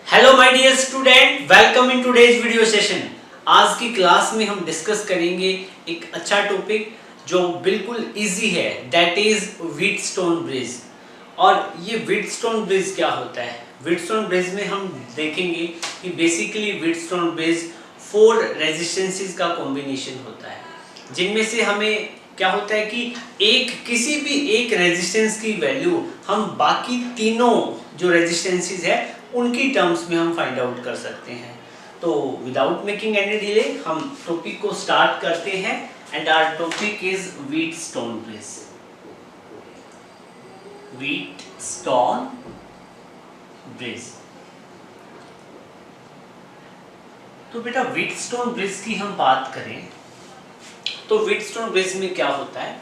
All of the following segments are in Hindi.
Hello my dear student, welcome in today's video session. आज की क्लास में हम डिस्कस करेंगे एक अच्छा टॉपिक जो बिल्कुल इजी है, दैट इज व्हीटस्टोन ब्रिज। और ये व्हीटस्टोन ब्रिज क्या होता है? व्हीटस्टोन ब्रिज में हम देखेंगे कि बेसिकली व्हीटस्टोन ब्रिज 4 रेजिस्टेंसेस का कॉम्बिनेशन होता है, जिनमें से हमें क्या होता है कि किसी भी एक रेजिस्टेंस की वैल्यू हम बाकी तीनों जो रेजिस्टेंसेस है उनकी टर्म्स में हम फाइंड आउट कर सकते हैं। तो विदाउट मेकिंग एनी डिले हम टॉपिक को स्टार्ट करते हैं and our topic is Wheatstone bridge. Wheatstone bridge. तो बेटा व्हीटस्टोन ब्रिज की हम बात करें तो व्हीटस्टोन ब्रिज में क्या होता है,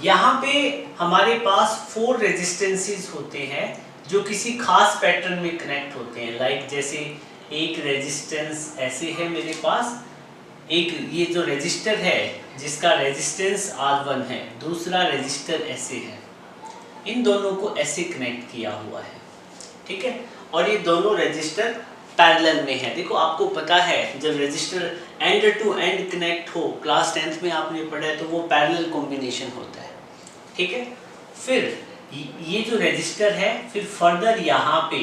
यहाँ पे हमारे पास 4 रेजिस्टेंसेस होते हैं जो किसी खास पैटर्न में कनेक्ट होते हैं। लाइक जैसे एक रेजिस्टेंस ऐसे है मेरे पास, एक ये जो रेजिस्टर है जिसका रेजिस्टेंस R1 है, दूसरा रेजिस्टर ऐसे है, इन दोनों को ऐसे कनेक्ट किया हुआ है, ठीक है। और ये दोनों रेजिस्टर पैरेलल में है। देखो आपको पता है जब resistor end to end connect हो, क्लास 10th में आपने पढ़ा है, तो वो पैरेलल कॉम्बिनेशन होता है, ठीक है। फिर ये जो रेजिस्टर है फिर फर्दर यहाँ पे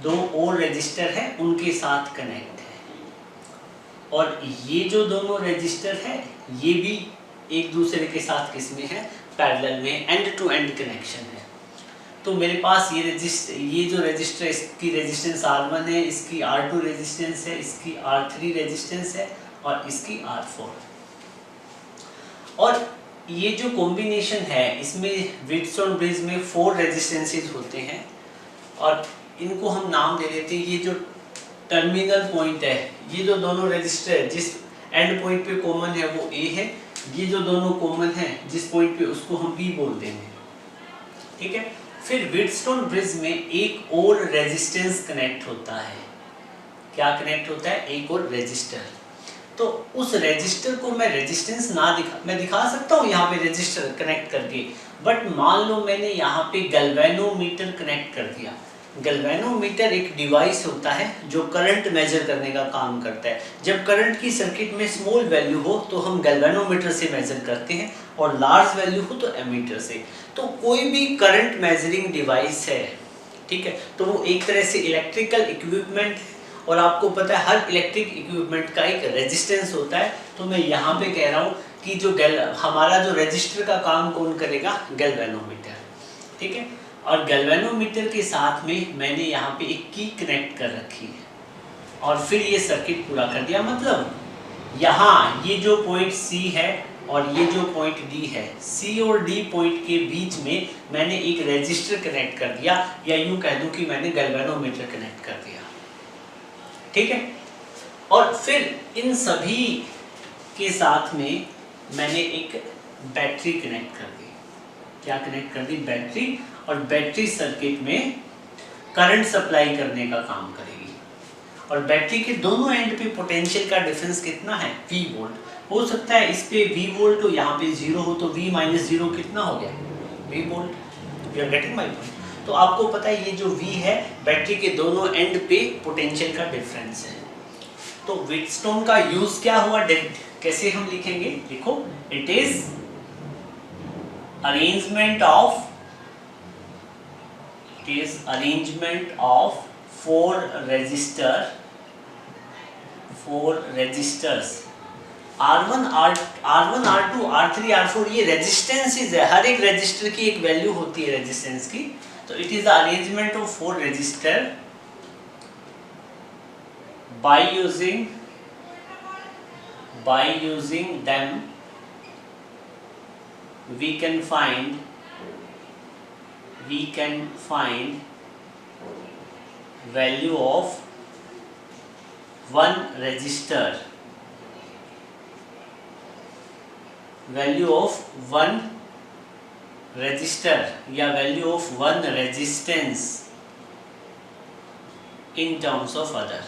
2 और रेजिस्टर है उनके साथ कनेक्ट है, और ये जो दोनों रेजिस्टर है ये भी एक दूसरे के साथ किसमें है, पैरेलल में, एंड टू एंड कनेक्शन है। तो मेरे पास ये जो रेजिस्टर, इसकी रेजिस्टेंस R1 है, इसकी R2 रेजिस्टेंस है, इसकी R3 रेजिस्टेंस है और इसकी R4। और ये जो कॉम्बिनेशन है इसमें व्हीटस्टोन ब्रिज में 4 रेजिस्टेंसेस होते हैं और इनको हम नाम दे देते हैं। ये जो टर्मिनल पॉइंट है, ये जो दोनों रेजिस्टर जिस एंड पॉइंट पे कॉमन है वो A है, ये जो दोनों कॉमन है जिस पॉइंट पे उसको हम B बोल देंगे, ठीक है। फिर व्हीटस्टोन ब्रिज में एक और रेजिस्टेंस कनेक्ट होता है। क्या कनेक्ट होता है? एक और रेजिस्टर। तो उस रेजिस्टर को मैं रेजिस्टेंस मैं दिखा सकता हूँ यहाँ पे रेजिस्टर कनेक्ट करके, बट मान लो मैंने यहाँ पे गैल्वेनोमीटर कनेक्ट कर दिया। गैल्वेनोमीटर एक डिवाइस होता है जो करंट मेजर करने का काम करता है। जब करंट की सर्किट में स्मॉल वैल्यू हो तो हम गैल्वेनोमीटर से मेजर करते हैं, और लार्ज वैल्यू हो तो एमीटर से। तो कोई भी करंट मेजरिंग डिवाइस है, ठीक है, तो वो एक तरह से इलेक्ट्रिकल इक्विपमेंट, और आपको पता है हर इलेक्ट्रिक इक्विपमेंट का एक रेजिस्टेंस होता है। तो मैं यहाँ पे कह रहा हूँ कि जो हमारा जो रजिस्टर का काम कौन करेगा? गैल्वेनोमीटर, ठीक है। और गैल्वेनोमीटर के साथ में मैंने यहाँ पे एक की कनेक्ट कर रखी है और फिर ये सर्किट पूरा कर दिया। मतलब यहाँ ये जो पॉइंट C है और ये जो पॉइंट D है, C और D पॉइंट के बीच में मैंने एक रेजिस्टर कनेक्ट कर दिया, या यूँ कह दूँ कि मैंने गैल्वेनोमीटर कनेक्ट कर दिया, ठीक है। और फिर इन सभी के साथ में मैंने एक बैटरी कनेक्ट कर दी। क्या कनेक्ट कर दी? बैटरी। और बैटरी सर्किट में करंट सप्लाई करने का काम करेगी। और बैटरी के दोनों एंड पे पोटेंशियल का डिफरेंस कितना है? V volt. हो सकता है इस पे V वोल्ट हो, यहाँ पे 0 हो, तो V - 0 कितना हो गया? V volt. You are getting my point. तो आपको पता है ये जो V है बैटरी के दोनों एंड पे पोटेंशियल का डिफरेंस है। तो व्हीटस्टोन का यूज क्या हुआ? कैसे हम लिखेंगे? देखो, it is arrangement of 4 resistors R1, R2, R3, R4। ये रेजिस्टेंसेस है, हर एक रेजिस्टर की एक वैल्यू होती है रेजिस्टेंस की। तो it is the arrangement of 4 resistor by using them we can find value of one resistor, या value of one resistance in terms of other।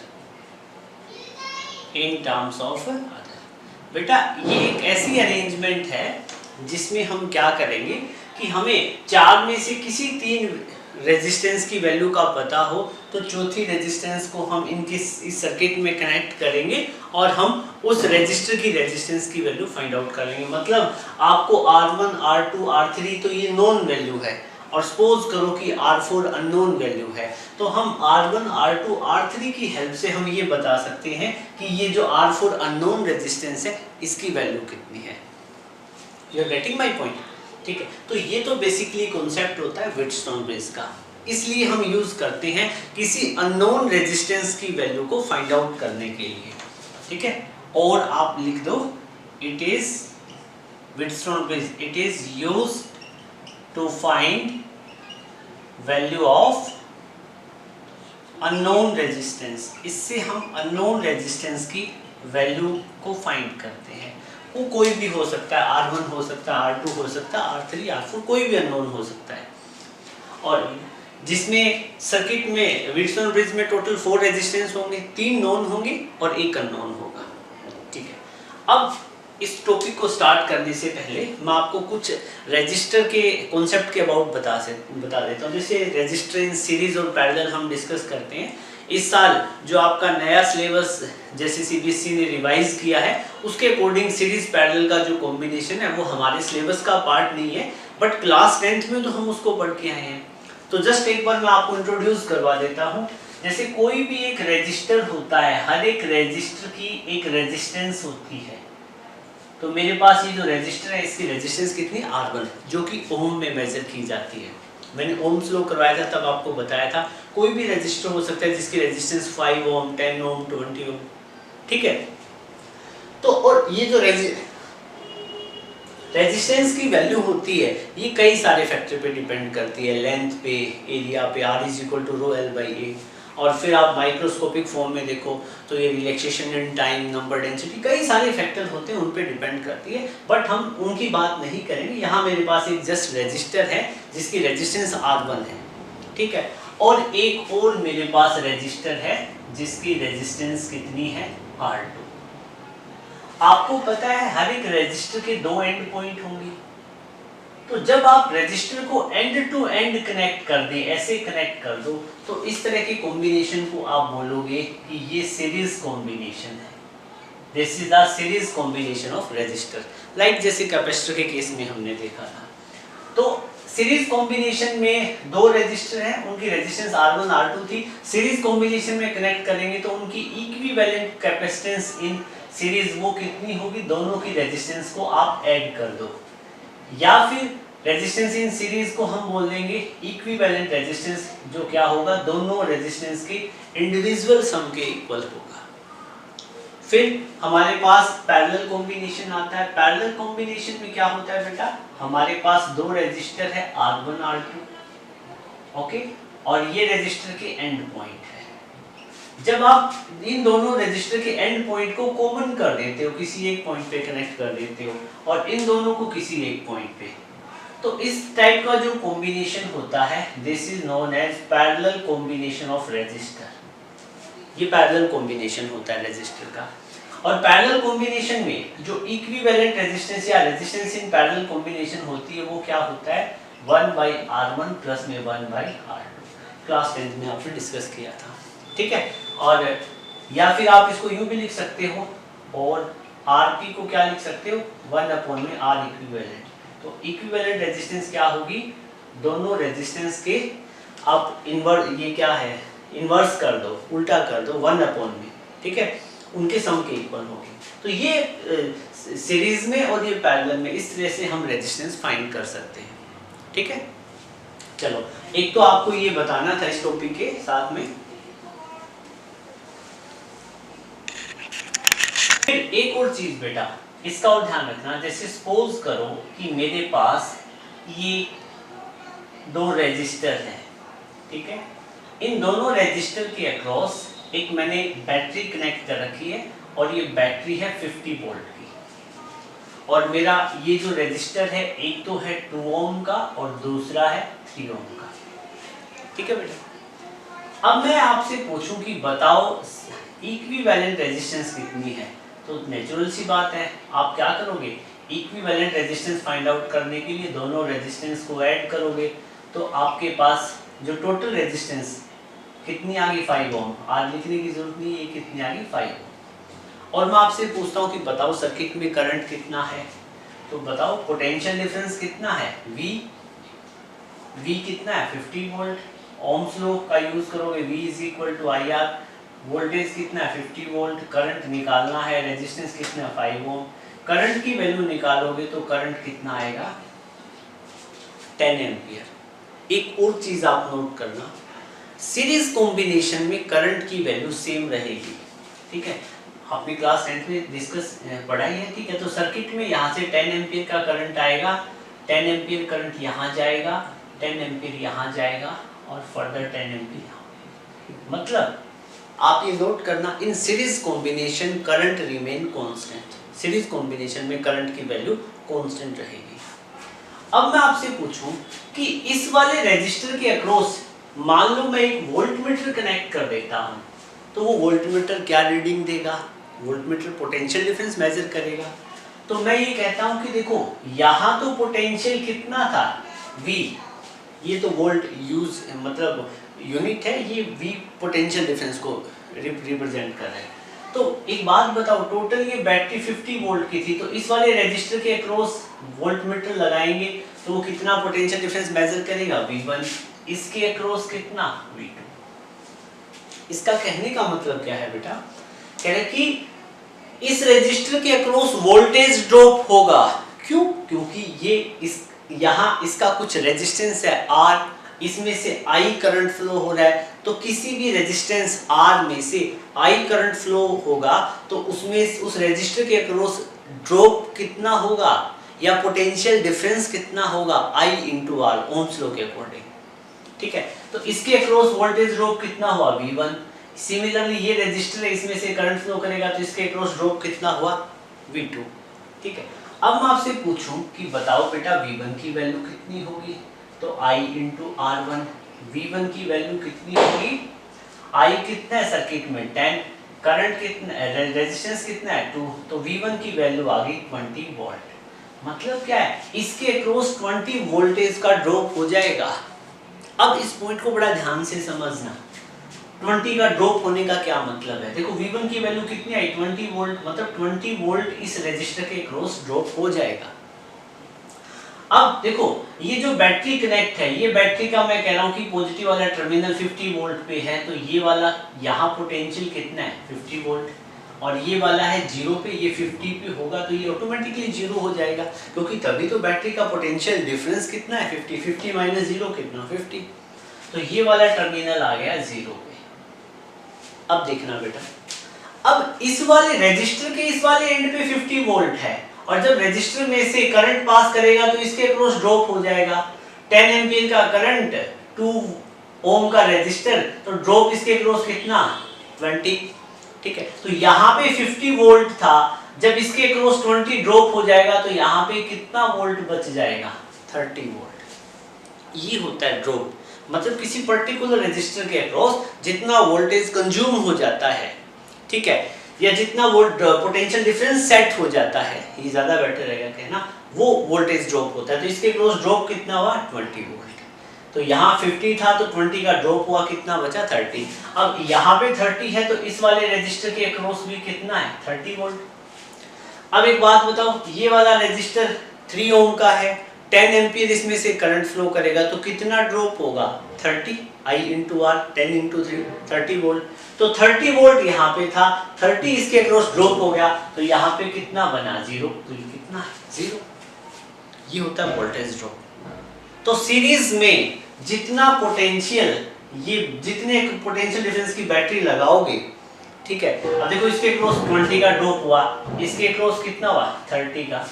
बेटा ये एक ऐसी अरेंजमेंट है जिसमें हम क्या करेंगे कि हमें 4 में से किसी 3 रेजिस्टेंस की वैल्यू का पता हो तो चौथी रेजिस्टेंस को हम इनके इस सर्किट में कनेक्ट करेंगे और हम उस रेजिस्टर की रेजिस्टेंस की वैल्यू फाइंड आउट करेंगे। मतलब आपको R1, R2, R3 तो ये नोन वैल्यू है और सपोज करो कि R4 अननोन वैल्यू है, तो हम R1, R2, R3 की हेल्प से हम ये बता सकते हैं कि ये जो R4 अननोन रेजिस्टेंस है इसकी वैल्यू कितनी है। You are getting my point? ठीक है, तो ये तो बेसिकली कॉन्सेप्ट होता है व्हीटस्टोन ब्रिज का, इसलिए हम यूज करते हैं किसी अननोन रेजिस्टेंस की वैल्यू को फाइंड आउट करने के लिए। ठीक है, और आप लिख दो it is Wheatstone bridge, it is used to find value of unknown resistance. इससे हम अननोन रेजिस्टेंस की वैल्यू को फाइंड करते हैं। वो कोई भी हो सकता है, R1 हो सकता है, R2 हो सकता है, R3, R4 कोई भी अननोन हो सकता है। और जिसमें सर्किट में व्हीटस्टोन ब्रिज में टोटल 4 रेजिस्टेंस होंगे, 3 नोन होंगे और 1 अननोन होगा। ठीक है, अब इस टॉपिक को स्टार्ट करने से पहले मैं आपको कुछ रजिस्टर के कॉन्सेप्ट के अबाउट बता देता हूँ। जैसे रजिस्टर इन सीरीज और पैरेलल हम डिस्कस करते हैं। इस साल जो आपका नया सिलेबस जैसे CBSE ने रिवाइज किया है उसके अकॉर्डिंग सीरीज पैरेलल का जो कॉम्बिनेशन है वो हमारे सिलेबस का पार्ट नहीं है, बट क्लास 10th में तो हम उसको पढ़ के आए हैं। तो जस्ट एक बार मैं आपको इंट्रोड्यूस करवा देता हूँ। जैसे कोई भी एक रजिस्टर होता है, हर एक रजिस्टर की एक रेजिस्टेंस होती है। तो मेरे पास ये जो रजिस्टर है इसकी रेजिस्टेंस कितनी R1 जो कि ओम में मेजर की जाती है। मैंने ओम्स लॉ करवाया था तब आपको बताया था कोई भी रजिस्टर हो सकता है जिसकी रेजिस्टेंस 5 ओम, 10 ओम, 20 ओम। ठीक है, तो और ये जो रेजिस्टेंस की वैल्यू होती है ये कई सारे फैक्टर पे डिपेंड करती है, लेंथ पे, एरिया पे, R = ρl/a। और फिर आप माइक्रोस्कोपिक फॉर्म में देखो तो ये relaxation in time, number, density, कई सारे फैक्टर होते हैं, उन पे डिपेंड करती है, बट हम उनकी बात नहीं करेंगे। यहाँ मेरे पास एक जस्ट रजिस्टर है जिसकी रेजिस्टेंस R1 है। ठीक है, और एक और मेरे पास रजिस्टर है जिसकी रेजिस्टेंस कितनी है R2। आपको पता है हर एक रजिस्टर के 2 एंड पॉइंट होंगे, तो जब आप रजिस्टर को एंड टू एंड कनेक्ट कर दें, ऐसे कनेक्ट कर दो, तो इस तरह के कॉम्बिनेशन को आप बोलोगे कि ये सीरीज कॉम्बिनेशन है। This is the series combination of register, like जैसे कैपेसिटर के केस में हमने देखा था। तो सीरीज कॉम्बिनेशन में 2 रजिस्टर हैं, उनकी रेजिस्टेंस R1, R2 थी। सीरीज कॉम्बिनेशन में कनेक्ट करेंगे तो उनकी इक्विवेलेंट कैपेसिटेंस इन सीरीज वो कितनी होगी, दोनों की रेजिस्टेंस को आप ऐड कर दो, या फिर रेजिस्टेंस इन सीरीज को हम बोल देंगे इक्विवेलेंट रेजिस्टेंस, जो क्या होगा, दोनों रेजिस्टेंस के इंडिविजुअल सम के इक्वल होगा। फिर हमारे पास पैरेलल कॉम्बिनेशन आता है। पैरेलल कॉम्बिनेशन में क्या होता है बेटा, हमारे पास 2 रजिस्टर है R1, R2, ओके, और ये रजिस्टर के एंड पॉइंट है। जब आप इन दोनों रजिस्टर के एंड पॉइंट को कॉमन कर देते हो, किसी एक पॉइंट पे कनेक्ट कर देते हो, और इन दोनों को किसी एक पॉइंट पे, तो इस टाइप का जो कॉम्बिनेशन होता है this is known as parallel combination of resistor. ये पैरेलल कॉम्बिनेशन होता है रजिस्टर का। और पैरेलल कॉम्बिनेशन में जो इक्विवेलेंट रेजिस्टेंस या रेजिस्टेंस इन पैरेलल कॉम्बिनेशन होती है वो क्या होता है, 1/R1 प्लस में 1/R2। क्लास 10th में आपने डिस्कस किया था। ठीक है, और या फिर आप इसको यूं भी लिख सकते हो, और Rp को क्या लिख सकते हो, 1/R इक्विवेलेंट। तो इक्विवेलेंट रेजिस्टेंस क्या होगी, दोनों रेजिस्टेंस के आप इनवर्स, ये क्या है, इनवर्स कर दो, उल्टा कर दो 1/, ठीक है, उनके सम के इक्वल होगी। तो ये सीरीज में और ये पैरेलल में इस तरह से हम रेजिस्टेंस फाइंड कर सकते हैं। ठीक है, चलो एक तो आपको ये बताना था इस टॉपिक के साथ में। फिर एक और चीज बेटा, इसका और ध्यान रखना, जैसे सपोज करो कि मेरे पास ये 2 रजिस्टर हैं, ठीक है, इन दोनों रजिस्टर के अक्रॉस एक मैंने बैटरी कनेक्ट कर रखी है, और ये बैटरी है 50 वोल्ट की, और मेरा ये जो रजिस्टर है एक तो है 2 ओम का और दूसरा है 3 ओम का। ठीक है बेटा, अब मैं आपसे पूछूं कि बताओ इक्विवेलेंट रेजिस्टेंस कितनी है, तो नेचुरल सी बात है, आप क्या करोगे, इक्विवेलेंट रेजिस्टेंस फाइंड आउट करने के लिए दोनों रेजिस्टेंस को ऐड करोगे, तो आपके पास जो टोटल रेजिस्टेंस कितनी आ गई 5 ओम, आज लिखने की जरूरत नहीं, ये कितनी आ गई 5 ओम। और मैं आपसे पूछता हूँ कि बताओ सर्किट में करंट कितना है, तो बताओ पोटेंशियल डिफरेंस कितना है V कितना है 50 वोल्ट। ओम्स लॉ का यूज करोगे V is equal to I R, voltage कितना है 50 वोल्ट, करंट निकालना है, रेजिस्टेंस कितना है 5 ओम, करंट की वैल्यू निकालोगे तो करंट कितना आएगा 10 एम्पियर। एक और चीज आप नोट करना, सीरीज कॉम्बिनेशन में करंट की वैल्यू सेम रहेगी, ठीक है, आपने क्लास 10 में डिस्कस पढ़ाई है, ठीक है। तो सर्किट में यहाँ से 10 एम्पियर का करंट आएगा, 10 एम्पियर करंट यहाँ जाएगा, 10 एम्पियर यहाँ जाएगा और फर्दर 10 एम्पियर यहाँ। मतलब आप ये नोट करना, in series combination current remain constant, series combination में करंट की वैल्यू कांस्टेंट रहेगी। अब मैं आपसे पूछूं कि इस वाले रेजिस्टर के अक्रॉस मान लो मैं एक वोल्टमीटर कनेक्ट कर देता हूं, तो वो वोल्टमीटर क्या रीडिंग देगा, वोल्टमीटर पोटेंशियल डिफरेंस मेजर करेगा। तो मैं ये कहता हूं कि देखो यहां तो पोटेंशियल कितना था V, ये तो वोल्ट यूज मतलब यूनिट है, ये V पोटेंशियल डिफरेंस को रिप्रेजेंट कर रहा है। तो एक बात बताओ, टोटल ये बैटरी 50 वोल्ट की थी, तो इस वाले रजिस्टर के अक्रॉस वोल्टमीटर लगाएंगे तो वो कितना पोटेंशियल डिफरेंस मेजर करेगा V1, इसके अक्रॉस कितना V2। इसका कहने का मतलब क्या है बेटा, कह रहे कि इस रजिस्टर के अक्रॉस वोल्टेज ड्रॉप होगा, क्यों, क्योंकि ये इस यहाँ इसका कुछ रेजिस्टेंस है R, इसमें से I करंट फ्लो हो रहा है, तो किसी भी रेजिस्टेंस R में से I करंट फ्लो होगा तो उसमें उस रेजिस्टर के अक्रॉस ड्रॉप कितना होगा या पोटेंशियल डिफरेंस कितना होगा I into R, Ohm's law के अकॉर्डिंग, ठीक है। तो इसके अक्रॉस वोल्टेज ड्रॉप कितना हुआ V1, सिमिलरली ये रेजिस्टर है, इसमें से करंट फ्लो करेगा तो इसके अक्रॉस ड्रॉप कितना हुआ V2, ठीक है। अब मैं आपसे पूछूं कि बताओ बेटा V1 की वैल्यू कितनी होगी, तो I इंटू R1, V1 की वैल्यू कितनी होगी, I कितना है सर्किट में 10, करंट कितना है, रेजिस्टेंस कितना है 2, तो V1 की वैल्यू आ गई 20 वोल्ट। मतलब क्या है, इसके अक्रॉस 20 वोल्टेज का ड्रॉप हो जाएगा। अब इस पॉइंट को बड़ा ध्यान से समझना, 20 का ड्रॉप होने का क्या मतलब है। देखो V1 की वैल्यू कितनी आई 20 वोल्ट, मतलब 20 वोल्ट इस रेजिस्टर के क्रॉस ड्रॉप हो जाएगा। अब देखो ये जो बैटरी कनेक्ट है, ये बैटरी का मैं कह रहा हूं कि पॉजिटिव वाला टर्मिनल 50 वोल्ट पे है, तो ये वाला यहाँ पोटेंशियल कितना है 50 वोल्ट, और ये वाला है 0 पे, ये 50 पे होगा तो ये ऑटोमेटिकली 0 हो जाएगा, क्योंकि तभी तो बैटरी का पोटेंशियल डिफरेंस कितना है 50, 50 माइनस 0 कितना 50, तो ये वाला टर्मिनल आ गया 0 पे। अब देखना बेटा, अब इस वाले रेजिस्टर के इस वाले एंड पे 50 वोल्ट है, और जब रेजिस्टर में से करंट पास करेगा तो इसके अक्रॉस ड्रॉप हो जाएगा, 10 एम्पीयर का करंट 2 ओम का रेजिस्टर, तो ड्रॉप इसके अक्रॉस कितना 20, ठीक है। तो यहाँ पे 50 वोल्ट था, जब इसके अक्रॉस 20 ड्रॉप हो जाएगा तो यहाँ पे कितना वोल्ट बच जाएगा 30 वोल्ट। ये होता है ड्रॉप, मतलब किसी पर्टिकुलर रेजिस्टर के अक्रॉस जितना वोल्टेज कंज्यूम हो जाता है, ठीक है, या जितना वोल्ट पोटेंशियल डिफरेंस सेट हो जाता है, ये ज्यादा बेटर रहेगा कहना, वो वोल्टेज ड्रॉप होता है। तो इसके अक्रॉस ड्रॉप कितना हुआ 20 वोल्ट, तो यहाँ 50 था तो 20 का ड्रॉप हुआ, कितना बचा 30। अब यहाँ पे 30 है तो इस वाले रेजिस्टर के अक्रॉस भी कितना है 30 वोल्ट। अब एक बात बताओ, ये वाला रेजिस्टर 3 ओम का है, 10 एम्पीयर इसमें से करंट फ्लो करेगा तो कितना ड्रॉप होगा 30, I into R, 10 into 3 30 volt, तो 30 वोल्ट यहाँ पे था, 30 इसके अक्रॉस ड्रॉप हो गया तो यहाँ पे कितना बना 0, तो ये कितना है 0। ये होता है वोल्टेज ड्रॉप। तो सीरीज में जितना पोटेंशियल, ये जितने पोटेंशियल डिफरेंस की बैटरी लगाओगे, ठीक है, अब देखो इसके अक्रॉस 20 का ड्रॉप हुआ, इसके अक्रॉस कितना हुआ 30 का,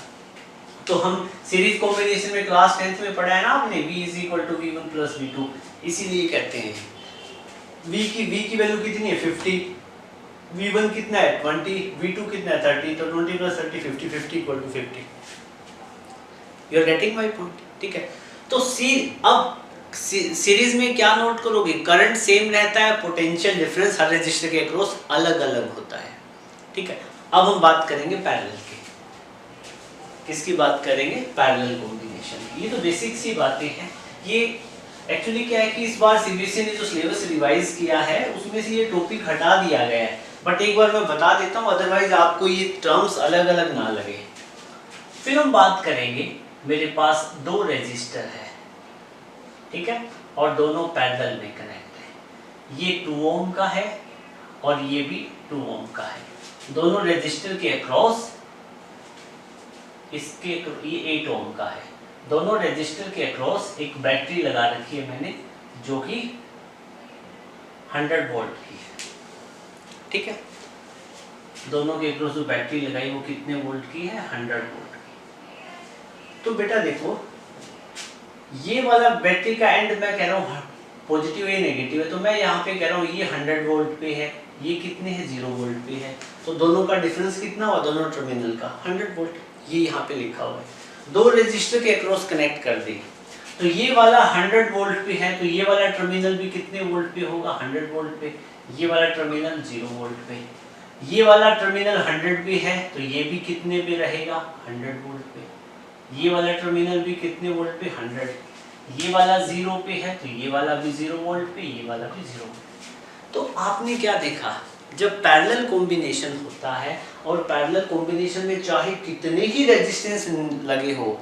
तो हम सीरीज कॉम्बिनेशन में क्लास 10th में पढ़ा है ना आपने, V is equal to V1 plus V2, इसीलिए कहते हैं V की वैल्यू कितनी है 50, V1 कितना है 20, V2 कितना है 30, तो 20 plus 30 50, 50 equal to 50। You are getting my point, ठीक है। तो अब सीरीज में क्या नोट करोगे, करंट सेम रहता है, पोटेंशियल डिफरेंस हर रजिस्टर के अक्रॉस अलग अलग होता है, ठीक है। अब हम बात करेंगे पैरेलल की, किसकी बात करेंगे पैरेलल कॉम्बिनेशन की। ये तो बेसिक सी बातें हैं, ये एक्चुअली क्या है कि इस बार सीबीएसई ने जो सिलेबस रिवाइज किया है उसमें से ये टॉपिक हटा दिया गया है, बट एक बार मैं बता देता हूँ, अदरवाइज आपको ये टर्म्स अलग अलग ना लगे। फिर हम बात करेंगे, मेरे पास दो रेजिस्टर है, ठीक है, और दोनों पैरेलल में कनेक्ट है। ये 2 ओम का है और ये भी 2 ओम का है। दोनों रेजिस्टर के अक्रॉस इसके ये 8 ओम का है। दोनों रेजिस्टर के अक्रॉस एक बैटरी लगा रखी है मैंने, जो कि 100 वोल्ट की है, ठीक है। दोनों के अक्रॉस जो बैटरी लगाई वो कितने वोल्ट की है? 100 वोल्ट की। तो बेटा देखो, ये वाला बैटरी का एंड मैं कह रहा हूँ पॉजिटिव है नेगेटिव है, तो मैं यहाँ पे कह रहा हूँ ये 100 वोल्ट पे है, ये कितने है? 0 वोल्ट पे है। तो दोनों का डिफरेंस कितना हुआ? दोनों टर्मिनल का 100 वोल्ट, ये यहाँ पे लिखा हुआ है। दो रेजिस्टर के अक्रॉस कनेक्ट कर दी, तो ये वाला 100 वोल्ट पे है, तो ये वाला टर्मिनल भी कितने वोल्ट पे होगा? 100 वोल्ट पे। ये वाला टर्मिनल 0 वोल्ट पे। ये वाला टर्मिनल 100 पे है, तो ये भी कितने पे रहेगा? 100 वोल्ट पे। ये वाला टर्मिनल भी कितने वोल्ट पे? 100। ये वाला 0 पे है, तो ये वाला भी 0 वोल्ट पे, ये वाला भी 0 वोल्ट। तो आपने क्या देखा, जब पैरेलल कॉम्बिनेशन होता है और पैरेलल कॉम्बिनेशन में चाहे कितने ही रेजिस्टेंस लगे हो,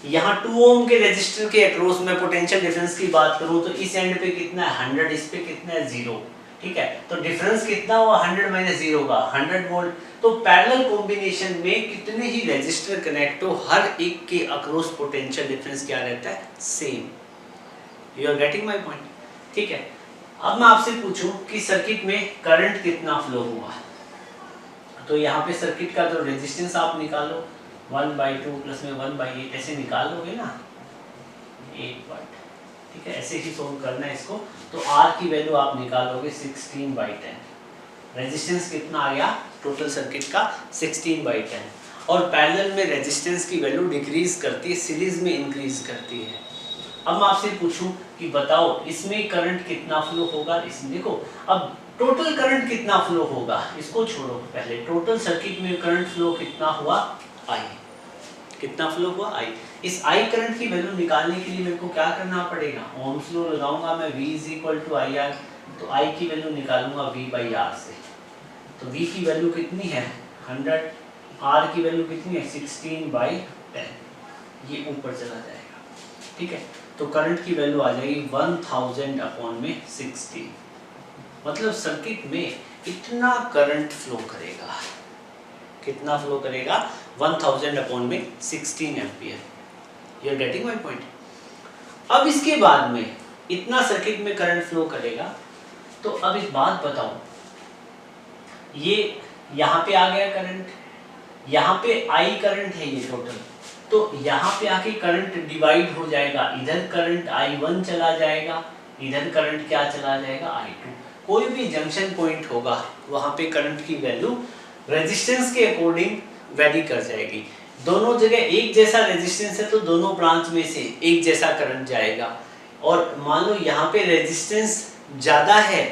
यहाँ 2 ओम के रेजिस्टर के अक्रॉस में पोटेंशियल डिफरेंस की बात करूं तो इस एंड पे कितना है? 100, इस पे कितना है? 0, ठीक है। तो डिफरेंस कितना हुआ? 100 माइनस 0 का 100 वोल्ट। तो पैरेलल कॉम्बिनेशन में कितने ही रेजिस्टर कनेक्ट हो, हर एक के अक्रॉस पोटेंशियल डिफरेंस क्या रहता है? Same. You are getting my point, ठीक है। अब मैं आपसे पूछूं कि सर्किट में करंट कितना फ्लो हुआ, तो यहाँ पे सर्किट का जो रेजिस्टेंस आप निकालो, 1/2 प्लस में 1/8 ऐसे निकाल लोगे ना, 8 वाट, ठीक है। ऐसे ही सोल्व करना है इसको। तो R की वैल्यू आप निकालोगे 16/10। रेजिस्टेंस कितना आ गया टोटल सर्किट का? 16/10। और पैरेलल में रेजिस्टेंस की वैल्यू डिक्रीज करती है, सीरीज में इंक्रीज करती है। अब मैं आपसे पूछूं कि बताओ इसमें करंट कितना फ्लो होगा? इसमें देखो, अब टोटल करंट कितना फ्लो होगा इसको छोड़ो, पहले टोटल सर्किट में करंट फ्लो कितना हुआ? I। कितना फ्लो हुआ? I। इस I करंट की वैल्यू निकालने के लिए मेरे को क्या करना पड़ेगा? ओम्स लॉ लगाऊंगा मैं, V = IR। तो I की वैल्यू निकालूंगा V/R से। तो V की वैल्यू कितनी है? 100। R की वैल्यू कितनी है? 16/10। ये ऊपर चला जाएगा, ठीक है। तो करंट की वैल्यू आ जाएगी 1000/16। मतलब सर्किट में इतना करंट फ्लो करेगा, कितना फ्लो करेगा? 1000/16 ampere. You are getting my point. अब इसके बाद में इतना सर्किट में करंट फ्लो करेगा, तो अब इस बात बताओ, ये यहाँ पे आ गया करंट, यहाँ पे I करंट है ये टोटल, तो यहाँ पे आके करंट डिवाइड हो जाएगा, इधर करंट I1 चला जाएगा, इधर करंट क्या चला जाएगा? I2। कोई भी जंक्शन पॉइंट होगा वहाँ पे करंट की वैल्यू रेजिस्टेंस के अकॉर्डिंग वेरी कर जाएगी। दोनों जगह एक जैसा रेजिस्टेंस है तो दोनों ब्रांच में से एक जैसा करंट जाएगा, और मान लो यहाँ पे रेजिस्टेंस ज़्यादा है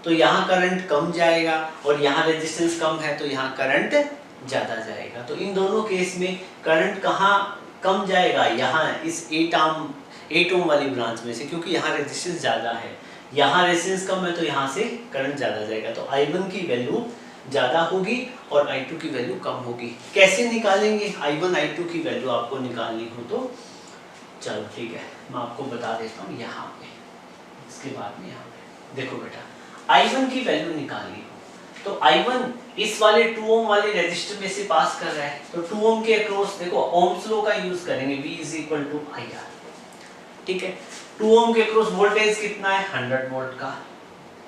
तो यहाँ करंट कम जाएगा, और यहाँ रेजिस्टेंस कम है तो यहाँ करंट ज़्यादा जाएगा। तो इन दोनों केस में करंट कहाँ कम जाएगा? यहाँ इस 8 ओम वाली ब्रांच में से, क्योंकि यहाँ रेजिस्टेंस ज़्यादा है, यहाँ रेजिस्टेंस कम है तो यहाँ से करंट ज़्यादा जाएगा। तो I1 की वैल्यू ज़्यादा होगी और I2 की वैल्यू कम होगी। कैसे निकालेंगे I1 I2 की वैल्यू आपको निकालनी हो तो? चलो ठीक है, मैं आपको बता देता हूँ यहाँ पे, इसके बाद में यहाँ पे देखो बेटा, I1 की वैल्यू निकालनी हो तो I1 इस वाले 2 ओम वाले रेजिस्टर में से पास कर रहा है, तो 2 ओम के अक्रॉस देखो ओम्स लॉ का यूज करेंगे, V = IR, ठीक है। 2 ओम के अक्रॉस वोल्टेज कितना है? 100 वोल्ट का।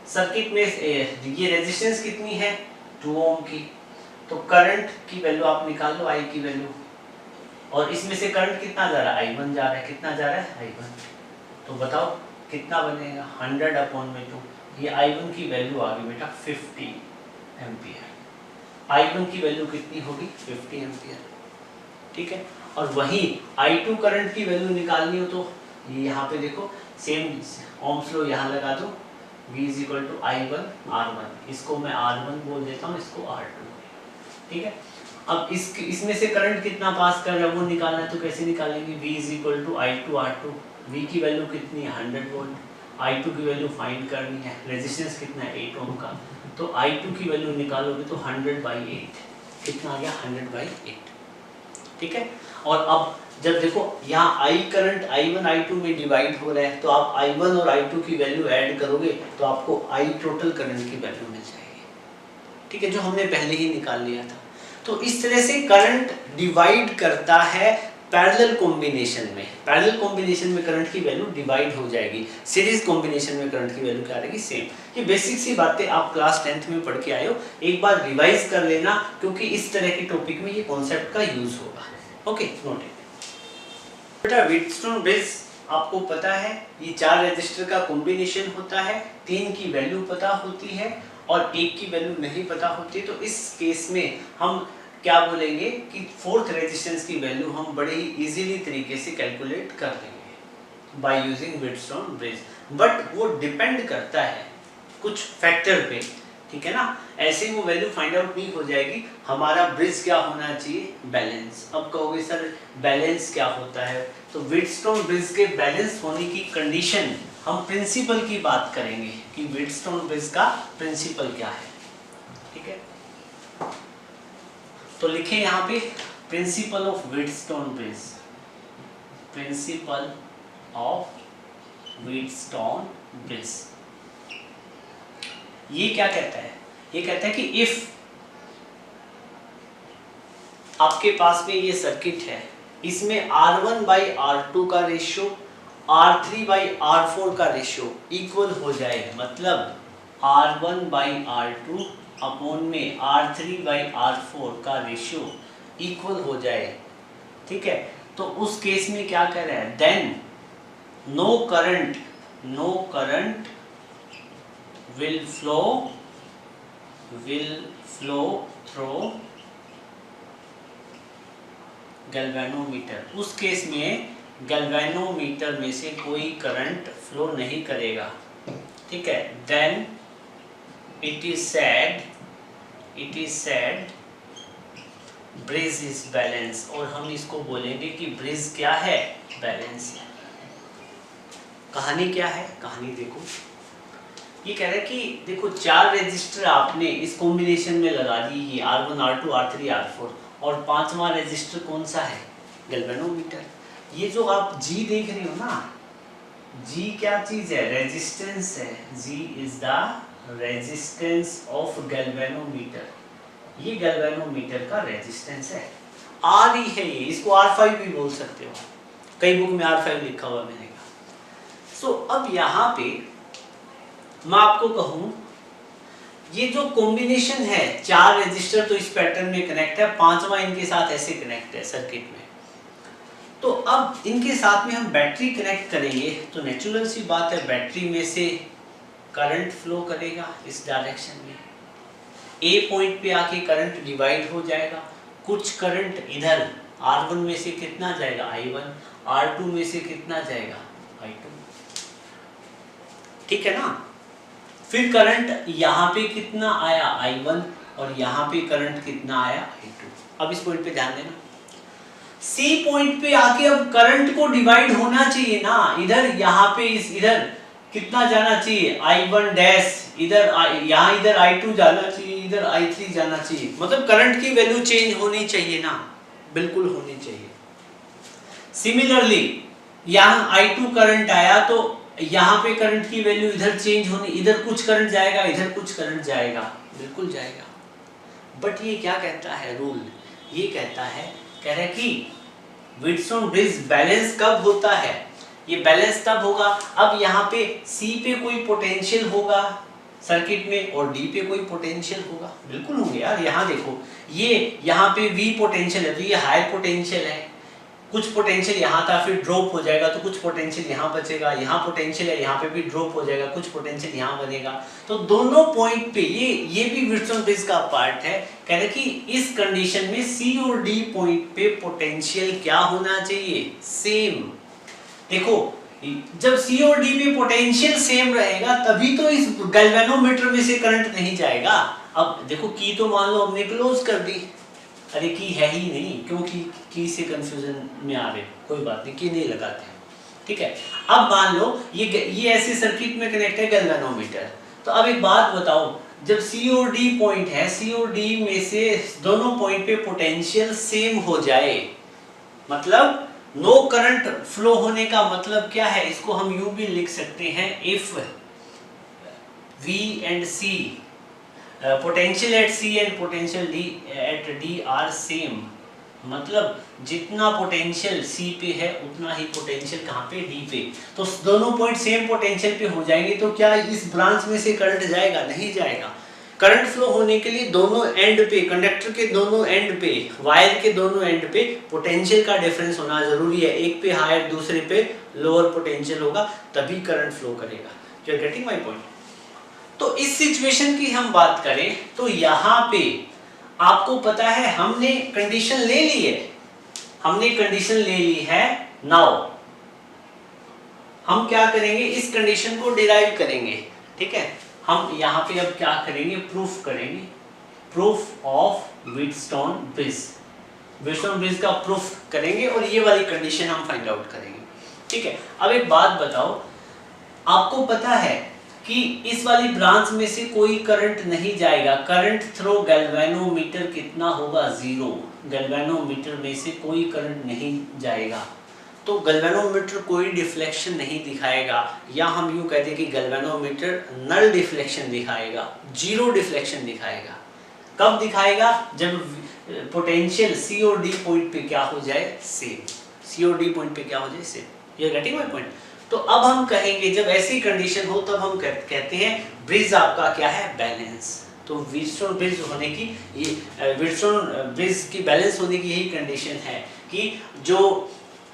सर्किट में ये रेजिस्टेंस कितनी है? 2 ओम की। तो करंट की वैल्यू आप निकाल लो, I की वैल्यू, और इसमें से करंट कितना जा रहा है? I1 जा रहा है। कितना जा रहा है? I1। तो बताओ कितना बनेगा? 100/2। ये I1 की वैल्यू आ गई बेटा 50 एम्पियर। I1 की वैल्यू कितनी होगी? 50 एम्पियर, ठीक है। और वहीं I2 करंट की वैल्यू निकालनी हो तो ये यहाँ पे देखो सेम ओम्स लॉ यहाँ लगा दो, V = I1 R1। इसको मैं R1 बोल देता हूँ, इसको R2, ठीक है। अब इसमें से करंट कितना पास कर रहा है वो निकालना है, तो कैसे निकालेंगे? V = I2 R2। V की वैल्यू कितनी है 100 वोल्ट, I2 की वैल्यू फाइंड करनी है, रेजिस्टेंस कितना है 8 ओम का, तो I2 की वैल्यू निकालोगे तो 100/8 कितना आ गया 100/8, ठीक है। और अब जब देखो यहाँ I करंट I1 I2 में डिवाइड हो रहा है तो आप I1 और I2 की वैल्यू ऐड करोगे तो आपको I टोटल करंट की वैल्यू मिल जाएगी, ठीक है, जो हमने पहले ही निकाल लिया था। तो इस तरह से करंट डिवाइड करता है पैरेलल कॉम्बिनेशन में, पैरेलल कॉम्बिनेशन में करंट की वैल्यू डिवाइड हो जाएगी, सीरीज कॉम्बिनेशन में करंट की वैल्यू क्या रहेगी सेम। ये बेसिक सी बातें आप क्लास 10th में पढ़ के आए हो, एक बार रिवाइज कर लेना क्योंकि इस तरह के टॉपिक में ये कॉन्सेप्ट का यूज होगा। Okay, note it. बेटा व्हीटस्टोन ब्रिज आपको पता है ये 4 रजिस्टर का कॉम्बिनेशन होता है, 3 की वैल्यू पता होती है और 1 की वैल्यू नहीं पता होती, तो इस केस में हम क्या बोलेंगे कि फोर्थ रेजिस्टेंस की वैल्यू हम बड़े ही इजीली तरीके से कैलकुलेट कर लेंगे by using Wheatstone bridge, but वो डिपेंड करता है कुछ फैक्टर पे, ठीक है ना। ऐसे ही वो वैल्यू फाइंड आउट नहीं हो जाएगी, हमारा ब्रिज क्या होना चाहिए बैलेंस। अब कहोगे सर बैलेंस क्या होता है, तो व्हीटस्टोन ब्रिज के बैलेंस होने की कंडीशन हम प्रिंसिपल की बात करेंगे कि व्हीटस्टोन ब्रिज का प्रिंसिपल क्या है, ठीक है। तो लिखे यहाँ पे principle of Wheatstone bridge, principle of Wheatstone bridge. ये क्या कहता है, ये कहता है कि इफ आपके पास में ये सर्किट है, इसमें R1/R2 का रेशियो R3/R4 का रेशियो इक्वल हो जाए, मतलब R1/R2 अपॉन में R3/R4 का रेशियो इक्वल हो जाए, ठीक है। तो उस केस में क्या कह रहा है, then no current will flow through galvanometer. उस केस में गैल्वेनोमीटर में से कोई करंट फ्लो नहीं करेगा, ठीक है। Then it is said bridge is balance, और हम इसको बोलेंगे कि ब्रिज क्या है बैलेंस है। कहानी क्या है, कहानी देखो, ये कह रहा है कि देखो 4 रजिस्टर आपने इस कॉम्बिनेशन में लगा दी, ये R1 R2 R3 R4, और 5वां रजिस्टर कौन सा है गैल्वेनोमीटर। ये जो आप G देख रहे हो ना, G क्या चीज है, रेजिस्टेंस है, G is the resistance of galvanometer, ये गैल्वेनोमीटर का रेजिस्टेंस है, R ही है ये, इसको R5 भी बोल सकते हो, कई बुक में R5 लिखा हुआ मिलेगा। सो अब यहाँ पे मैं आपको कहूं ये जो कॉम्बिनेशन है 4 रजिस्टर तो इस पैटर्न में कनेक्ट है, 5वां इनके साथ ऐसे कनेक्ट है सर्किट में, तो अब इनके साथ में हम बैटरी कनेक्ट करेंगे, तो नेचुरल सी बात है बैटरी में से करंट फ्लो करेगा इस डायरेक्शन में, ए पॉइंट पे आके करंट डिवाइड हो जाएगा, कुछ करंट इधर R1 में से कितना जाएगा I1, R2 में से कितना जाएगा I2, ठीक है ना। फिर करंट यहाँ पे कितना आया I1 और यहाँ पे करंट कितना आया I2। अब इस पॉइंट पे ध्यान देना, C पॉइंट पे आके अब करंट को डिवाइड होना चाहिए ना, इधर यहाँ पे इधर कितना जाना चाहिए I1 डैश, इधर यहाँ इधर I2 जाना चाहिए, इधर I3 जाना चाहिए, मतलब करंट की वैल्यू चेंज होनी चाहिए ना, बिल्कुल होनी चाहिए। सिमिलरली यहाँ I2 करंट आया तो यहाँ पे करंट की वैल्यू इधर चेंज होनी, इधर कुछ करंट जाएगा इधर कुछ करंट जाएगा, बिल्कुल जाएगा। बट ये क्या कहता है रूल, ये कहता है, कह रहा है कि व्हीटस्टोन ब्रिज बैलेंस कब होता है, ये बैलेंस तब होगा अब यहाँ पे C पे कोई पोटेंशियल होगा सर्किट में और D पे कोई पोटेंशियल होगा, बिल्कुल होंगे यार। यहाँ देखो ये यहाँ पे V पोटेंशियल है तो ये हाई पोटेंशियल है, कुछ पोटेंशियल यहाँ था फिर ड्रॉप हो जाएगा, तो कुछ पोटेंशियल यहाँ बचेगा, यहाँ पोटेंशियल है यहाँ पे भी ड्रॉप हो जाएगा, कुछ पोटेंशियल यहाँ बनेगा, तो दोनों पॉइंट पे ये भी व्हीटस्टोन ब्रिज का पार्ट है। कह रहे कि इस कंडीशन में C और D पॉइंट पे पोटेंशियल क्या होना चाहिए सेम। देखो जब C और D पे पोटेंशियल सेम रहेगा तभी तो इस गैल्वेनोमीटर में से करंट नहीं जाएगा। अब देखो की तो मान लो हमने क्लोज कर दी, अरे की है ही नहीं, क्योंकि की से कंफ्यूजन में आ रहे, कोई बात नहीं, की नहीं लगाते हैं, ठीक है। अब मान लो ये ऐसे सर्किट में कनेक्ट है गैल्वेनोमीटर। तो अब एक बात बताओ, जब सी और डी पॉइंट है, सी और डी में से दोनों पॉइंट पे पोटेंशियल सेम हो जाए, मतलब नो करंट फ्लो होने का मतलब क्या है, इसको हम यूं भी लिख सकते हैं, if V and C, potential at C and potential at D are same, मतलब जितना पोटेंशियल C पे है उतना ही पोटेंशियल कहाँ पे D पे, तो दोनों पॉइंट सेम पोटेंशियल पे हो जाएंगे, तो क्या इस ब्रांच में से करंट जाएगा? नहीं जाएगा। करंट फ्लो होने के लिए दोनों एंड पे, कंडक्टर के दोनों एंड पे, वायर के दोनों एंड पे पोटेंशियल का डिफरेंस होना जरूरी है। एक पे हायर, दूसरे पे लोअर पोटेंशियल होगा, तभी करंट फ्लो करेगा। You are getting my point? तो इस सिचुएशन की हम बात करें तो यहाँ पे आपको पता है हमने कंडीशन ले ली है, नाउ हम क्या करेंगे, इस कंडीशन को डिराइव करेंगे, ठीक है। हम यहाँ पे अब क्या करेंगे, प्रूफ करेंगे, प्रूफ ऑफ व्हीटस्टोन ब्रिज का प्रूफ करेंगे, और ये वाली कंडीशन हम फाइंड आउट करेंगे, ठीक है। अब एक बात बताओ, आपको पता है कि इस वाली ब्रांच में से कोई करंट नहीं जाएगा, करंट थ्रू गैल्वेनोमीटर कितना होगा? 0। गैल्वेनोमीटर में से कोई करंट नहीं जाएगा, तो गैल्वेनोमीटर कोई डिफ्लेक्शन नहीं दिखाएगा, या हम यूं कहते हैं कि गैल्वेनोमीटर नल डिफ्लेक्शन दिखाएगा, 0 डिफ्लेक्शन दिखाएगा। कब दिखाएगा? जब पोटेंशियल सी और डी पॉइंट पे क्या हो जाए? सेम। सी और डी पॉइंट पे क्या हो जाए? Same. You getting my point? तो अब हम कहेंगे जब ऐसी कंडीशन हो तब हम कहते हैं ब्रिज आपका क्या है? बैलेंस। तो व्हीटस्टोन ब्रिज होने की, ये व्हीटस्टोन ब्रिज की बैलेंस होने की यही कंडीशन है कि जो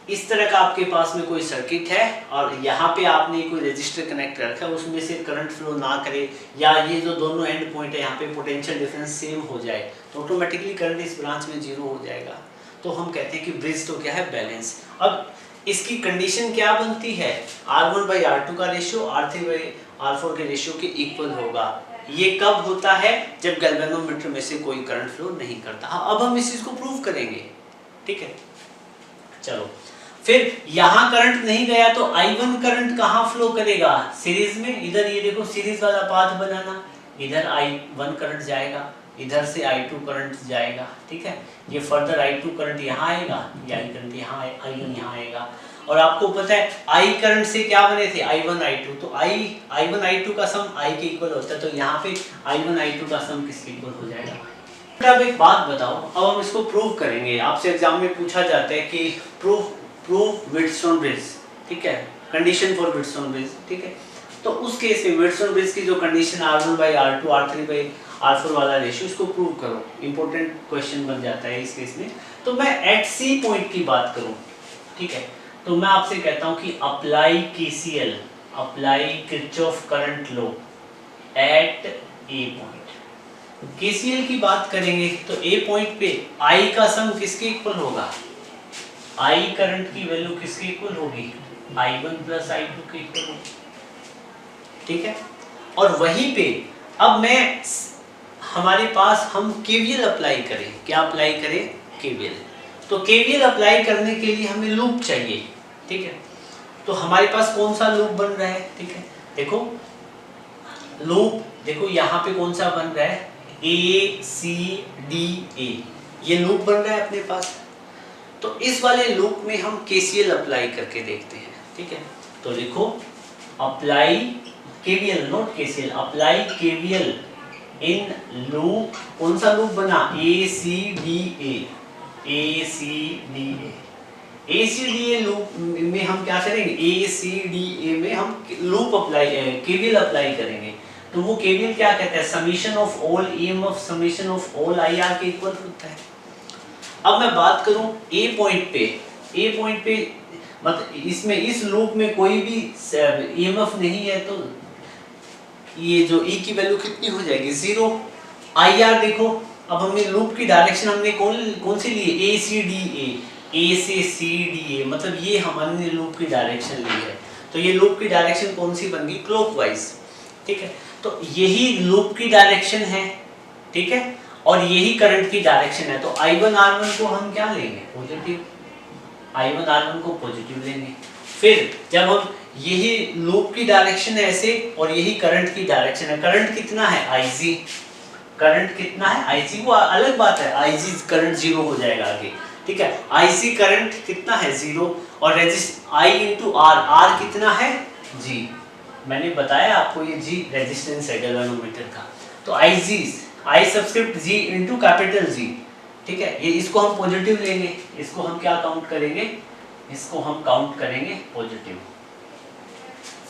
इस तरह का आपके पास में कोई सर्किट है और यहाँ पे आपने कोई रेजिस्टर कनेक्ट कर रखा है, उसमें से करंट फ्लो ना करे, या ये जो दोनों एंड पॉइंट है यहाँ पे पोटेंशियल डिफरेंस सेम हो जाए, तो ऑटोमेटिकली करंट इस ब्रांच में 0 हो जाएगा। तो हम कहते हैं कि ब्रिज तो क्या है? बैलेंस। अब इसकी कंडीशन क्या बनती है? R1/R2 का रेशियो R3/R4 के रेशियो के इक्वल होगा। ये कब होता है? जब गैल्वेनोमीटर में से कोई करंट फ्लो नहीं करता। अब हम इस चीज को प्रूव करेंगे, ठीक है। चलो, फिर यहाँ करंट नहीं गया तो I1 करंट कहाँ फ्लो करेगा? सीरीज में। इधर ये देखो सीरीज वाला पाथ बनाना, इधर I1 करंट जाएगा, इधर से I2 करंट जाएगा, ठीक है। ये फर्दर I2 करंट यहाँ आएगा, ये I करंट यहाँ, I1 यहाँ आएगा। और आपको पता है I करंट से क्या बने थे? I1 I2, तो I1 I2 का सम I के इक्वल होता है, तो यहाँ पे I1 I2 का सम किसके इक्वल हो जाएगा? अब एक बात बताओ, अब हम इसको प्रूव करेंगे। आपसे एग्जाम में पूछा जाता है कि प्रूव व्हीटस्टोन ब्रिज, ठीक है, कंडीशन फॉर व्हीटस्टोन ब्रिज, ठीक है। तो उस केस में व्हीटस्टोन ब्रिज की जो कंडीशन R1/R2 R3/R4 वाला रेशियो, इसको प्रूव करो। इंपॉर्टेंट क्वेश्चन बन जाता है इस केस में। तो मैं एट सी पॉइंट की बात करूं, ठीक है, तो मैं आपसे कहता हूं कि apply KCL, apply Kirchhoff current law at A point. KCL की बात करेंगे तो ए पॉइंट पे I का सम किसके इक्वल होगा? I करंट की वैल्यू किसके इक्वल होगी? I1 + I2 के इक्वल होगी, ठीक है। और वहीं पे अब मैं हमारे पास हम KVL अप्लाई करें। क्या अप्लाई करें? KVL। तो KVL अप्लाई करने के लिए हमें लूप चाहिए, ठीक है। तो हमारे पास कौन सा लूप बन रहा है? ठीक है, देखो लूप, देखो यहाँ पे कौन सा बन रहा है? ACDA, ये लूप बन रहा है अपने पास। तो इस वाले लूप में हम KCL अप्लाई करके देखते हैं, ठीक है। तो लिखो apply KVL, not KCL, apply KVL in loop. कौन सा लूप बना? ACDA। ACDA लूप में हम क्या करेंगे? ACDA में हम लूप अप्लाई, KVL अप्लाई करेंगे। तो वो KVL क्या कहता है? Summation of all EMF summation of all IR के इक्वल होता है। अब मैं बात करूं ए पॉइंट पे, मतलब इसमें इस लूप में कोई भी EMF नहीं है, तो ये जो E की वैल्यू कितनी हो जाएगी? 0। IR देखो, अब हमें लूप की डायरेक्शन हमने कौन सी ली? ACDA, A से CDA, मतलब ये हमने लूप की डायरेक्शन ली है। तो ये लूप की डायरेक्शन कौन सी बन गई? क्लॉकवाइज, ठीक है। तो यही लूप की डायरेक्शन है, ठीक है, और यही करंट की डायरेक्शन है। तो I1 R1 को हम क्या लेंगे? पॉजिटिव। I1 R1 को पॉजिटिव लेंगे। फिर जब हम यही लूप की डायरेक्शन है ऐसे और यही करंट की डायरेक्शन है, करंट कितना है IG, करंट कितना है IG, वो अलग बात है, IG करंट 0 हो जाएगा आगे, ठीक है। IC करंट कितना है 0 और I इंटू R कितना है G, मैंने बताया आपको ये G रेजिस्टेंस है गैल्वेनोमीटर का। तो I subscript G into capital G, ठीक है। ये इसको हम पॉजिटिव लेंगे, इसको हम क्या काउंट करेंगे, इसको हम काउंट करेंगे पॉजिटिव।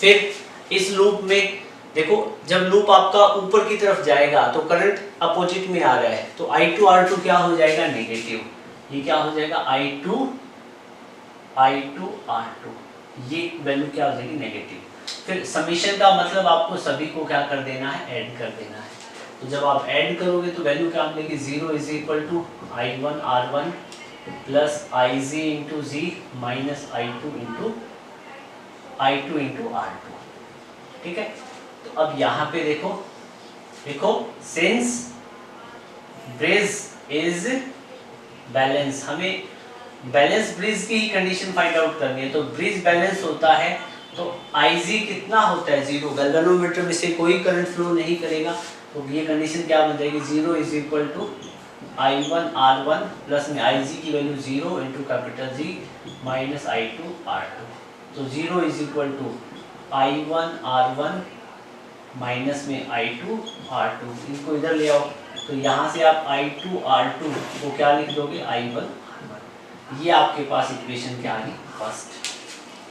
फिर इस लूप में देखो जब लूप आपका ऊपर की तरफ जाएगा तो करंट अपोजिट में आ रहा है, तो I2 R2 क्या हो जाएगा नेगेटिव, ये क्या हो जाएगा I2 R2, ये वैल्यू क्या हो जाएगी नेगेटिव। फिर समीशन का मतलब आपको सभी को क्या कर देना है, ऐड कर देना है। तो जब आप ऐड करोगे तो वैल्यू क्या मिलेगी, 0 is equal to I1 R1 plus IG into Z minus I2 into R2, ठीक है। तो अब यहाँ पे देखो सिंस ब्रिज इज बैलेंस, हमें बैलेंस ब्रिज की ही कंडीशन फाइंड आउट करनी है। तो ब्रिज बैलेंस होता है तो IG कितना होता है 0, गैल्वेनोमीटर में से कोई करंट फ्लो नहीं करेगा, तो ये कंडीशन क्या बन जाएगी, 0 is equal to I1 R1 plus में IG की value 0 into capital G minus I2 R2। तो 0 is equal to I1 R1 minus में I2 R2, इनको इधर ले आओ, तो यहाँ से आप I2 R2 को क्या लिख दोगे, I1 R1, ये आपके पास इक्वेशन क्या आ गई फर्स्ट,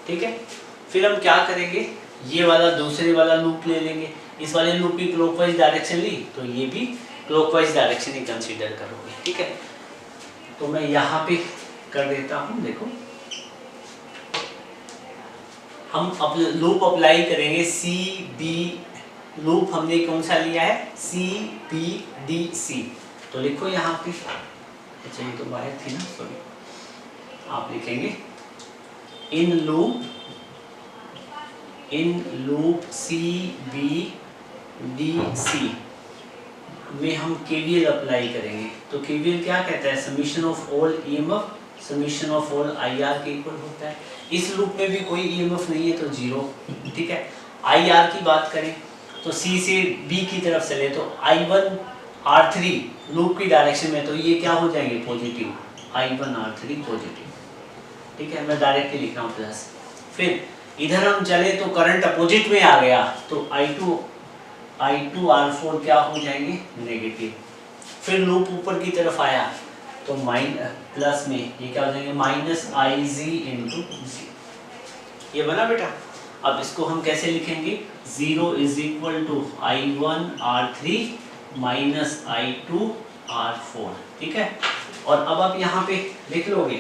ठीक है। फिर हम क्या करेंगे, ये वाला दूसरे वाला लूप ले लेंगे, इस वाले लूप की क्लॉकवाइज डायरेक्शन ली तो ये भी क्लॉकवाइज डायरेक्शन ही कंसीडर करोगे, ठीक है। तो मैं यहाँ पे कर देता हूँ, देखो हम लूप अप्लाई करेंगे CB, लूप हमने कौन सा लिया है CBDC, तो लिखो यहाँ पे, अच्छा ये तो बाहर थी ना, सॉरी, आप लिखेंगे इन लूप CBDC में हम KVL अप्लाई करेंगे। तो KVL क्या कहता है, summation of all EMF summation of all IR के इक्वल होता है। इस लूप में भी कोई EMF नहीं है तो 0, ठीक है। IR की बात करें तो C से B की तरफ चले तो I1 R3 लूप की डायरेक्शन में, तो ये क्या हो जाएंगे पॉजिटिव, I1 R3 पॉजिटिव, ठीक है। मैं डायरेक्टली लिख रहा हूँ प्लस। फिर इधर हम चले तो करंट अपोजिट में आ गया, तो I2 R4 क्या हो जाएंगे नेगेटिव। फिर लूप ऊपर की तरफ आया तो प्लस में ये क्या हो जाएंगे माइनस IG इंटू G, ये बना बेटा। अब इसको हम कैसे लिखेंगे, 0 is equal to I1 R3 minus I2 R4, ठीक है। और अब आप यहाँ पे लिख लोगे,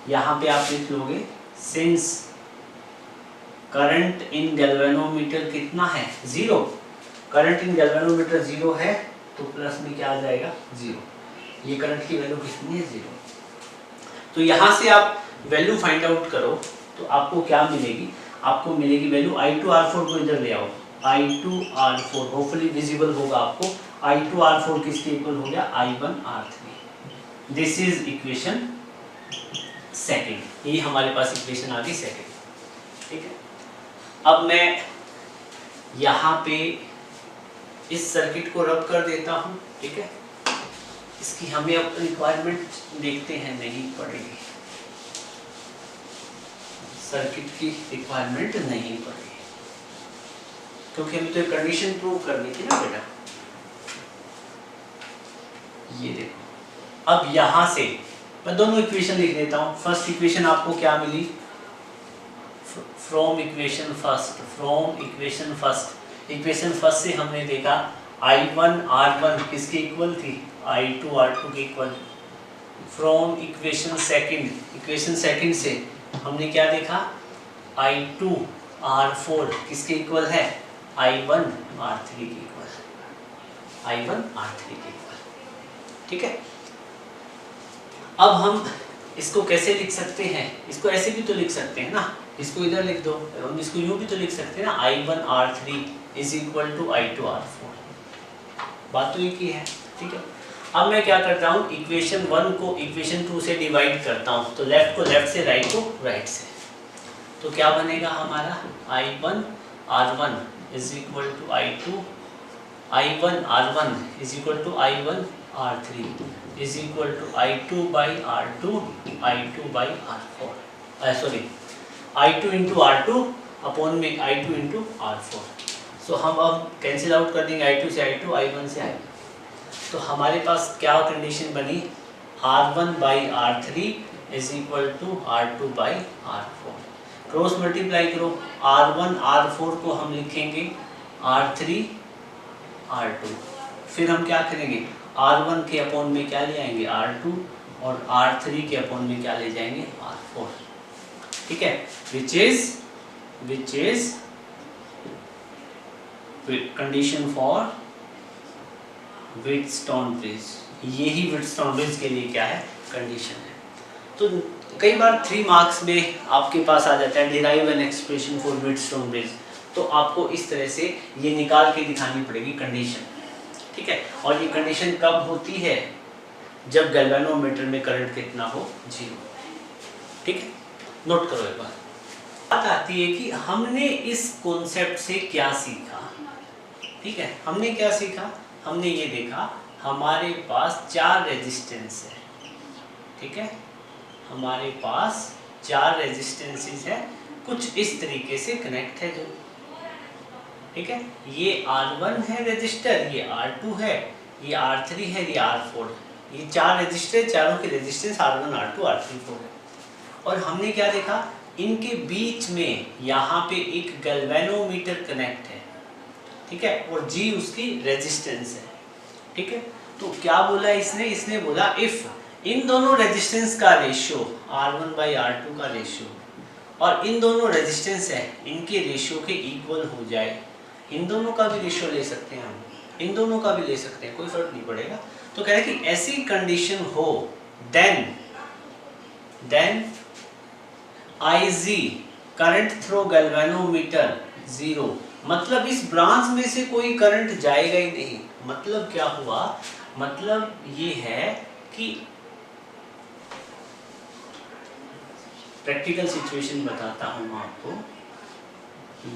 यहाँ पे आप लिख लोगे सिंस करंट इन गैल्वेनोमीटर कितना है 0, करंट इन गैल्वेनोमीटर 0 है तो प्लस में क्या आ जाएगा 0, ये करंट की वैल्यू कितनी है 0। तो यहाँ से आप वैल्यू फाइंड आउट करो तो आपको क्या मिलेगी, आपको मिलेगी वैल्यू I2 R4 को इधर ले आओ, I2 R4 होपफुली विजिबल होगा आपको, I2 R4 किसके इक्वल हो गया I1 R3। This is equation second, ये हमारे पास इक्वेशन आ गई सेकंड, ठीक है। अब मैं यहाँ पे इस सर्किट को रब कर देता हूँ, ठीक है। इसकी हमें अब रिक्वायरमेंट देखते हैं, नहीं पड़ेगी, सर्किट की रिक्वायरमेंट नहीं पड़ेगी क्योंकि हमें तो कंडीशन प्रूव करनी थी ना बेटा। ये देखो अब यहाँ से मैं दोनों इक्वेशन लिख देता हूँ। फर्स्ट इक्वेशन आपको क्या मिली, फ्रॉम इक्वेशन फर्स्ट से हमने देखा I1 R1 किसके इक्वल थी, I2 R2 के इक्वल। फ्रॉम इक्वेशन सेकंड से हमने क्या देखा, I2 R4 किसके इक्वल है, I1 R3 के इक्वल, ठीक है। अब हम इसको कैसे लिख सकते हैं, इसको ऐसे भी तो लिख सकते हैं ना, इसको इधर लिख दो, हम इसको यूं भी तो लिख सकते हैं ना, I1 R3 is equal to I2 R4, बात तो एक ही है, ठीक है। अब मैं क्या करता हूँ, इक्वेशन 1 को इक्वेशन 2 से डिवाइड करता हूँ, तो लेफ्ट को लेफ्ट से, राइट को राइट से। तो क्या बनेगा हमारा I1 R1 is equal to I1 R1 is equal to I1 R3 is equal to I2 by R2 I2 by R4 sorry I2 into R2 upon में I2 इंटू R4। सो हम अब कैंसिल आउट कर देंगे I2 से I2 I1 से I1। तो हमारे पास क्या कंडीशन बनी, R1 by R3 is equal to R2 by R4। Cross multiply करो, R1 R4 को हम लिखेंगे R3 R2, फिर हम क्या करेंगे R1 के अपॉन में क्या ले आएंगे R2 और R3 के अपॉन में क्या ले जाएंगे R4। ठीक है, which is condition for Wheatstone bridge. यही व्हीटस्टोन ब्रिज के लिए क्या है कंडीशन है। तो कई बार 3 मार्क्स में आपके पास आ जाता है derive an expression for Wheatstone bridge, तो आपको इस तरह से ये निकाल के दिखानी पड़ेगी कंडीशन। ठीक है, और ये कंडीशन कब होती है, जब गैल्वेनोमीटर में करंट कितना हो 0। ठीक है, नोट करो एक बार। बात आती है कि हमने इस कॉन्सेप्ट से क्या सीखा। ठीक है, हमने क्या सीखा, हमने ये देखा हमारे पास 4 रेजिस्टेंस है। ठीक है, हमारे पास 4 रेजिस्टेंसेस है, कुछ इस तरीके से कनेक्ट है जो। ठीक है, ये R1 है रेजिस्टर, ये R2 है, ये R3 है, ये R4 है। ये 4 रेजिस्टर, चारों के रेजिस्टेंस R1 R2 R3 4 है। और हमने क्या देखा, इनके बीच में यहाँ पे एक गैल्वेनोमीटर कनेक्ट है। ठीक है, और G उसकी रेजिस्टेंस है। ठीक है, तो क्या बोला इसने बोला इफ इन दोनों रेजिस्टेंस का रेशियो R1 बाई R2 का रेशियो और इन दोनों रेजिस्टेंस है इनके रेशियो के इक्वल हो जाए, इन दोनों का भी रेशियो ले सकते हैं हम, इन दोनों का भी ले सकते हैं, कोई फर्क नहीं पड़ेगा। तो कह रहे कि ऐसी कंडीशन हो then IG current through galvanometer 0, मतलब इस ब्रांच में से कोई करंट जाएगा ही नहीं। मतलब क्या हुआ, मतलब ये है कि प्रैक्टिकल सिचुएशन बताता हूँ आपको।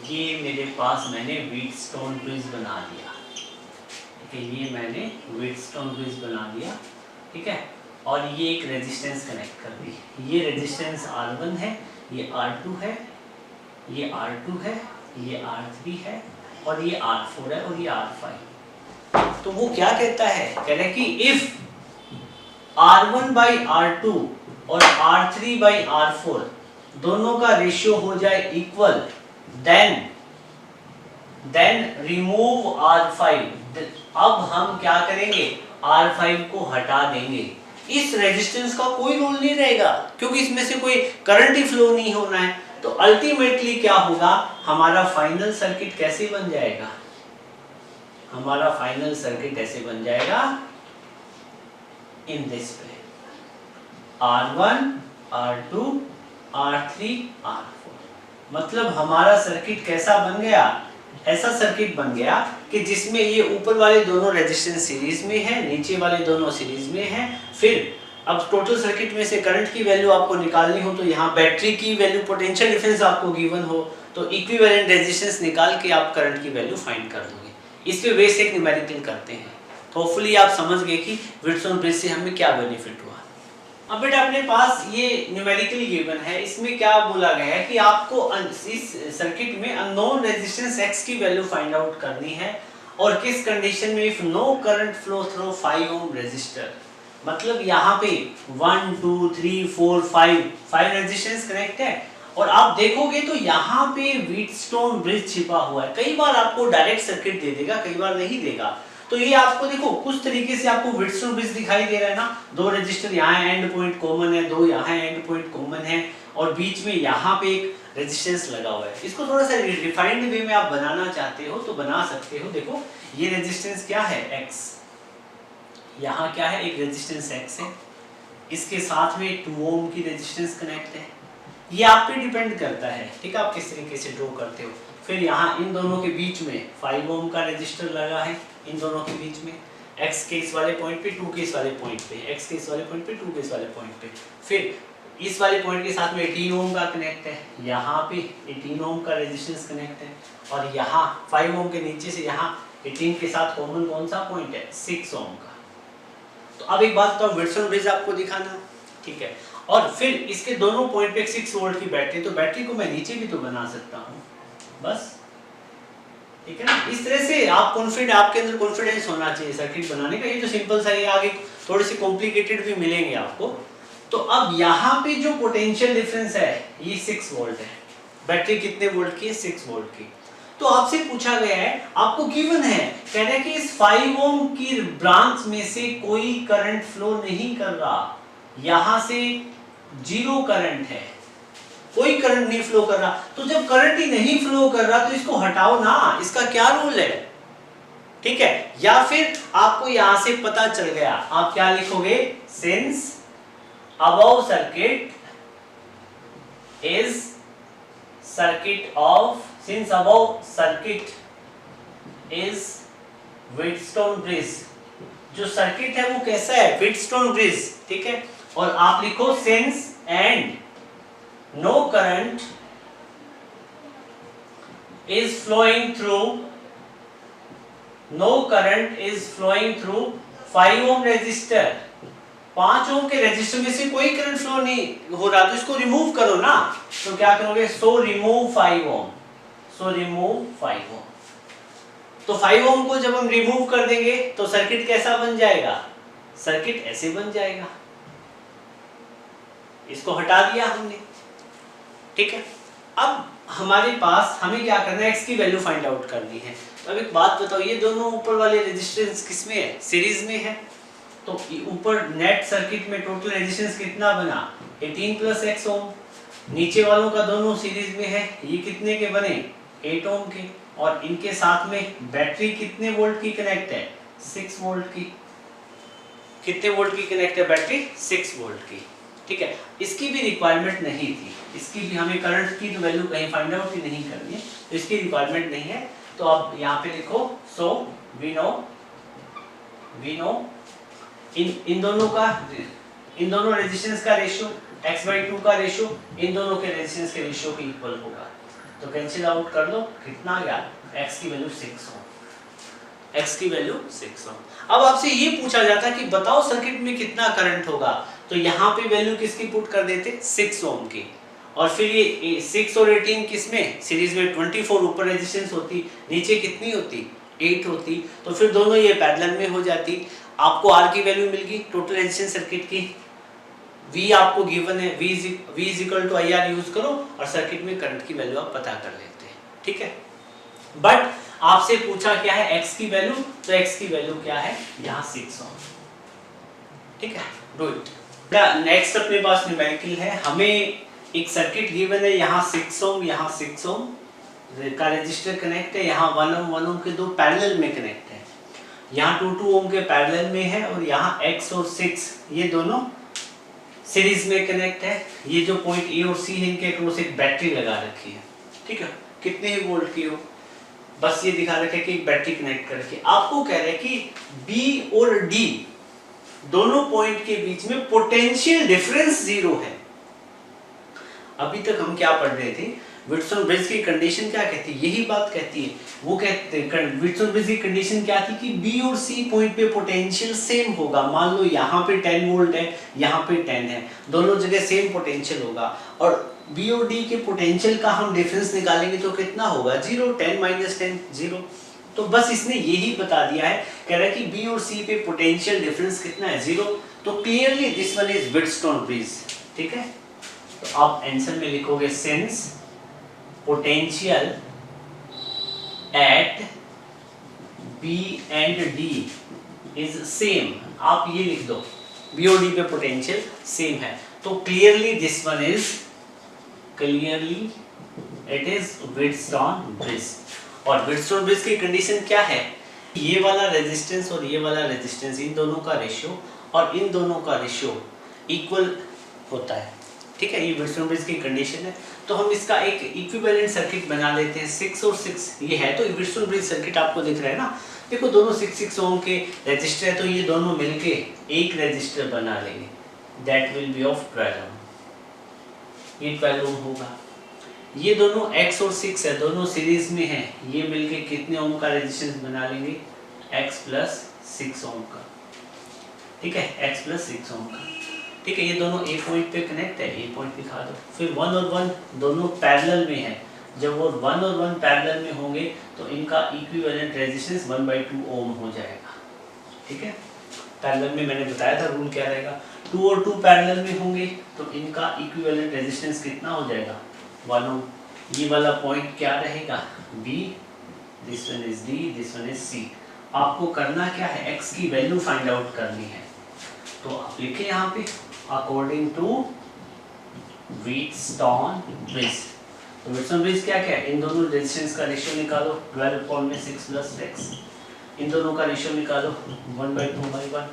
ये मेरे पास मैंने व्हीटस्टोन ब्रिज बना दिया। ठीक है, ये मैंने व्हीटस्टोन ब्रिज बना दिया। ठीक है, और ये एक रेजिस्टेंस कनेक्ट कर दी। ये रेजिस्टेंस R1 है, ये R2 है, ये R2 है, ये R3 है और ये R4 है और ये R5। तो वो क्या कहता है, कह रहे कि इफ R1 बाई R2 और R3 बाई R4 दोनों का रेशियो हो जाए इक्वल, देन रिमूव R5। अब हम क्या करेंगे, R5 को हटा देंगे। इस रेजिस्टेंस का कोई रोल नहीं रहेगा क्योंकि इसमें से कोई करंट ही फ्लो नहीं होना है। तो अल्टीमेटली क्या होगा, हमारा फाइनल सर्किट कैसे बन जाएगा, हमारा फाइनल सर्किट ऐसे बन जाएगा in this way, R1 R2 R3 R4। मतलब हमारा सर्किट कैसा बन गया, ऐसा सर्किट बन गया कि जिसमें ये ऊपर वाले दोनों रेजिस्टेंस सीरीज में है, नीचे वाले दोनों सीरीज में है। फिर अब टोटल सर्किट में से करंट की वैल्यू आपको निकालनी हो तो यहाँ बैटरी की वैल्यू, पोटेंशियल डिफरेंस आपको गिवन हो तो इक्विवेलेंट रेजिस्टेंस निकाल के आप करंट की वैल्यू फाइंड कर दोगे। इस पे बेसिक न्यूमेरिकल करते हैं। तो होपफुली आप समझ गए कि व्हीटस्टोन ब्रिज से हमें क्या बेनिफिट हुआ। अब बेटा अपने पास ये न्यूमेरिकल गिवन है, इसमें क्या बोला गया है कि आपको इस सर्किट में अननोन रेजिस्टेंस X की वैल्यू फाइंड आउट करनी है और किस कंडीशन में, if no current flow through 5 ohm resistor. मतलब यहाँ पे 1 2 3 4 5 रेजिस्टेंस कनेक्ट है और आप देखोगे तो यहाँ पे व्हीटस्टोन ब्रिज छिपा हुआ है। कई बार आपको डायरेक्ट सर्किट दे देगा, कई बार नहीं देगा। तो ये आपको देखो कुछ तरीके से आपको व्हीटस्टोन ब्रिज दिखाई दे रहा है ना, 2 रजिस्टर यहाँ एंड पॉइंट कॉमन है, 2 यहाँ एंड पॉइंट कॉमन है और बीच में यहाँ पे एक रेजिस्टेंस लगा हुआ है। इसको थोड़ा सा रिफाइंड वे में आप बनाना चाहते हो तो बना सकते हो। देखो ये रेजिस्टेंस क्या है X, यहाँ क्या है एक रेजिस्टेंस X है, इसके साथ में 2 ओम की रेजिस्टेंस कनेक्ट है। ये आप पे डिपेंड करता है, ठीक है, आप किस तरीके से ड्रॉ करते हो। फिर यहाँ इन दोनों के बीच में 5 ओम का रेजिस्टर लगा है, इन दोनों के बीच में X के इस वाले पॉइंट पे, 2 के इस वाले पॉइंट पे, X के इस वाले पॉइंट पे, 2 के इस वाले पॉइंट पे। फिर इस वाले पॉइंट के साथ में 18 ओम का कनेक्ट है, यहाँ पे 18 ओम का रेजिस्टेंस कनेक्ट है, और यहाँ 5 ओम के नीचे से यहाँ 18 के साथ कॉमन कौन सा पॉइंट है, 6 ओम का। तो अब एक बात बताओ, व्हिटस्टोन ब्रिज आपको दिखाना, ठीक है, और फिर इसके दोनों पॉइंट पे 6 वोल्ट की बैटरी, तो बैटरी को मैं नीचे भी तो बना सकता हूँ, बस, ठीक है ना। इस तरह से आप कॉन्फिडेंट, आपके अंदर कॉन्फिडेंस होना चाहिए सर्किट बनाने का। ये तो सिंपल सा है, आगे थोड़े से कॉम्प्लिकेटेड भी मिलेंगे आपको। तो अब यहाँ पे जो पोटेंशियल डिफरेंस है ये 6 वोल्ट है, बैटरी कितने वोल्ट की है, 6 वोल्ट की। तो आपसे पूछा गया है, आपको गिवन है, कह रहा है कि इस 5 ओम की ब्रांच में से कोई करंट फ्लो नहीं कर रहा, यहां से 0 करंट है, कोई करंट नहीं फ्लो कर रहा। तो जब करंट ही नहीं फ्लो कर रहा तो इसको हटाओ ना, इसका क्या रूल है, ठीक है। या फिर आपको यहां से पता चल गया, आप क्या लिखोगे, since above circuit is circuit of, since above circuit is Wheatstone bridge, जो सर्किट है वो कैसा है, Wheatstone bridge, ठीक है। और आप लिखो since and no current is flowing through, no current is flowing through 5 ohm resistor, 5 ओम के रेजिस्टर में से कोई करंट फ्लो नहीं हो रहा, तो इसको रिमूव करो ना। तो क्या करोगे, सो रिमूव 5 ओम, सो रिमूव 5 ओम। तो 5 ओम को जब हम रिमूव कर देंगे तो सर्किट कैसा बन जाएगा, सर्किट ऐसे बन जाएगा, इसको हटा दिया हमने, ठीक है। अब हमारे पास हमें क्या करना है, x की वैल्यू फाइंड आउट करनी है। तो अब एक बात बताओ, ये दोनों ऊपर वाले रेजिस्टेंस किसमें है, सीरीज में है। तो ऊपर नेट सर्किट में टोटल रेजिस्टेंस कितना बना, 18 प्लस x ओम, नीचे वालों का दोनों सीरीज में है, ये कितने के बने, 8 ओम के, और इनके साथ में बैटरी कितने वोल्ट की कनेक्ट है, 6 वोल्ट की। कितने वोल्ट की कनेक्ट है बैटरी, 6 वोल्ट की, ठीक है। इसकी भी रिक्वायरमेंट नहीं थी, इसकी भी हमें करंट की तो वैल्यू कहीं फाइंड आउट ही नहीं करनी है, तो इसकी रिक्वायरमेंट नहीं है। तो आप यहाँ पे लिखो, सो वी नो इन दोनों का, इन दोनों रेजिस्टेंस का रेशियो x/2 का रेशियो इन दोनों के रेजिस्टेंस के रेशियो के इक्वल होगा। तो कैंसिल आउट कर लो, कितना आ गया, x की वैल्यू 6 ओम, x की वैल्यू 6 ओम। अब आपसे ये पूछा जाता है कि बताओ सर्किट में कितना करंट होगा, तो यहाँ पे वैल्यू किसकी पुट कर देते, 6 ओम की, और फिर ये 6 और 18 किसमें, सीरीज में 24 ऊपर रेजिस्टेंस होती, नीचे कितनी होती, 8 होती, तो फिर दोनों ये पैरेलल में हो जाती। आपको R की वैल्यू मिल गई टोटल रेजिस्टेंस सर्किट की, V आपको गिवन है, V is equal to IR use करो और सर्किट में करंट की वैल्यू आप पता कर लेते हैं, ठीक है। बट आपसे पूछा क्या है, x की वैल्यू, तो x की वैल्यू क्या है, यहाँ 6 ओम, ठीक है, डू इट। नेक्स्ट अपने पास न्यूमेरिकल है, हमें एक सर्किट गिवन है, यहाँ 6 ओम, यहाँ 6 ओम का रेजिस्टर कनेक्ट है, यहाँ 1 ओम के दो पैरेलल में कनेक्ट है, यहाँ 2 ओम के पैरेलल में है, और यहाँ x और 6 ये दोनों सीरीज में कनेक्ट है। ये जो पॉइंट A और C है, इनके अक्रॉस एक बैटरी लगा रखी है, ठीक है, कितने ही वोल्ट की हो, बस ये दिखा रखा है कि एक बैटरी कनेक्ट कर रखी है। आपको कह रहे हैं कि B और D दोनों पॉइंट के बीच में पोटेंशियल डिफरेंस 0 है। अभी तक हम क्या पढ़ रहे थे, व्हिटस्टोन ब्रिज की कंडीशन क्या कहती है, यही बात कहती है, वो कहते हैं व्हिटस्टोन ब्रिज की कंडीशन क्या थी कि B और C पॉइंट पे पोटेंशियल सेम होगा। मान लो यहाँ पे 10 वोल्ट है, यहाँ पे 10 है, दोनों जगह सेम पोटेंशियल होगा, और B और D के पोटेंशियल का हम डिफरेंस निकालेंगे तो कितना होगा, 0, 10 - 10 0। तो बस इसने यही बता दिया है, कह रहा है कि B और C पे पोटेंशियल डिफरेंस कितना है, 0। तो clearly this one is Wheatstone bridge, ठीक है। तो आप आंसर में लिखोगे since potential at B and D is same, आप ये लिख दो, B और D पे पोटेंशियल सेम है, तो clearly this one is, clearly it is Wheatstone bridge. और व्हिटस्टोन ब्रिज की कंडीशन क्या है, ये वाला रेजिस्टेंस और ये वाला रेजिस्टेंस, इन दोनों का रेशियो और इन दोनों का रेशियो इक्वल होता है, ठीक है, ये व्हिटस्टोन ब्रिज की कंडीशन है। तो हम इसका एक इक्विवेलेंट सर्किट बना लेते हैं, 6 और 6 ये है, तो व्हिटस्टोन ब्रिज सर्किट आपको दिख रहा है ना, देखो दोनों 6 ओम के रेजिस्टर है, तो ये दोनों मिलके एक रेजिस्टर बना लेंगे, दैट विल बी ऑफ 12 ओम, ये 12 ओम होगा। ये दोनों x और 6 है, दोनों सीरीज में है, ये मिलके कितने ओम का रेजिस्टेंस बना लेंगे, x प्लस 6 ओम का, ठीक है, x प्लस 6 ओम का, ठीक है। ये दोनों ए पॉइंट पे कनेक्ट है, ए पॉइंट दिखा दो। फिर 1 और 1 दोनों पैरेलल में है, जब वो 1 और 1 पैरेलल में होंगे तो इनका इक्विवेलेंट रेजिस्टेंस 1/2 ओम हो जाएगा, ठीक है। पैरेलल में मैंने बताया था रूल क्या रहेगा, 2 और 2 पैरेलल में होंगे तो इनका इक्विवेलेंट रेजिस्टेंस कितना हो जाएगा, 1 ओम। ये वाला पॉइंट क्या रहेगा, B, this one is D, this one is C। आपको करना क्या है, x की वैल्यू फाइंड आउट करनी है, तो आप लिखें यहाँ पे अकॉर्डिंग टू व्हीटस्टोन ब्रिज। तो व्हीटस्टोन ब्रिज क्या क्या है, इन दोनों रेजिस्टेंस का रेशियो निकालो, 12/6 प्लस x, इन दोनों का रेशियो निकालो 1/2/1,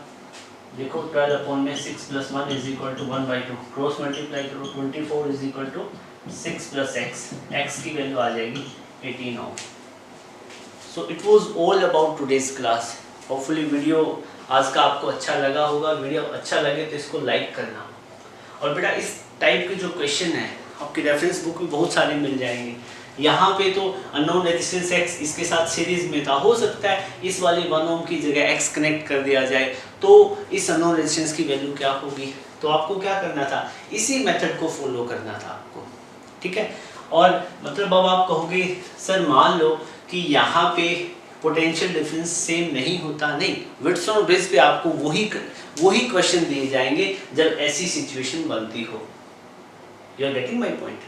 देखो 12/6 plus 1 is equal to 1/2, cross multiply करो 24 is equal to 6 plus x की वैल्यू आ जाएगी 18 ohm. So it was all about today's class. Hopefully video आज का आपको अच्छा लगा होगा। वीडियो अच्छा लगे तो इसको लाइक करना, और बेटा इस टाइप के जो क्वेश्चन है आपकी रेफरेंस बुक में बहुत सारे मिल जाएंगे। यहाँ पे तो अननोन रेजिस्टेंस x इसके साथ सीरीज में था, हो सकता है इस वाली 1 ओम की जगह x कनेक्ट कर दिया जाए तो इस अननोन रेजिस्टेंस की वैल्यू क्या होगी। तो आपको क्या करना था, इसी मेथड को फॉलो करना था आपको, ठीक है। और मतलब अब आप कहोगे सर मान लो कि यहाँ पे पोटेंशियल डिफरेंस सेम नहीं होता, नहीं, व्हीटस्टोन ब्रिज पे आपको वही क्वेश्चन दिए जाएंगे जब ऐसी सिचुएशन बनती हो। You are getting my point.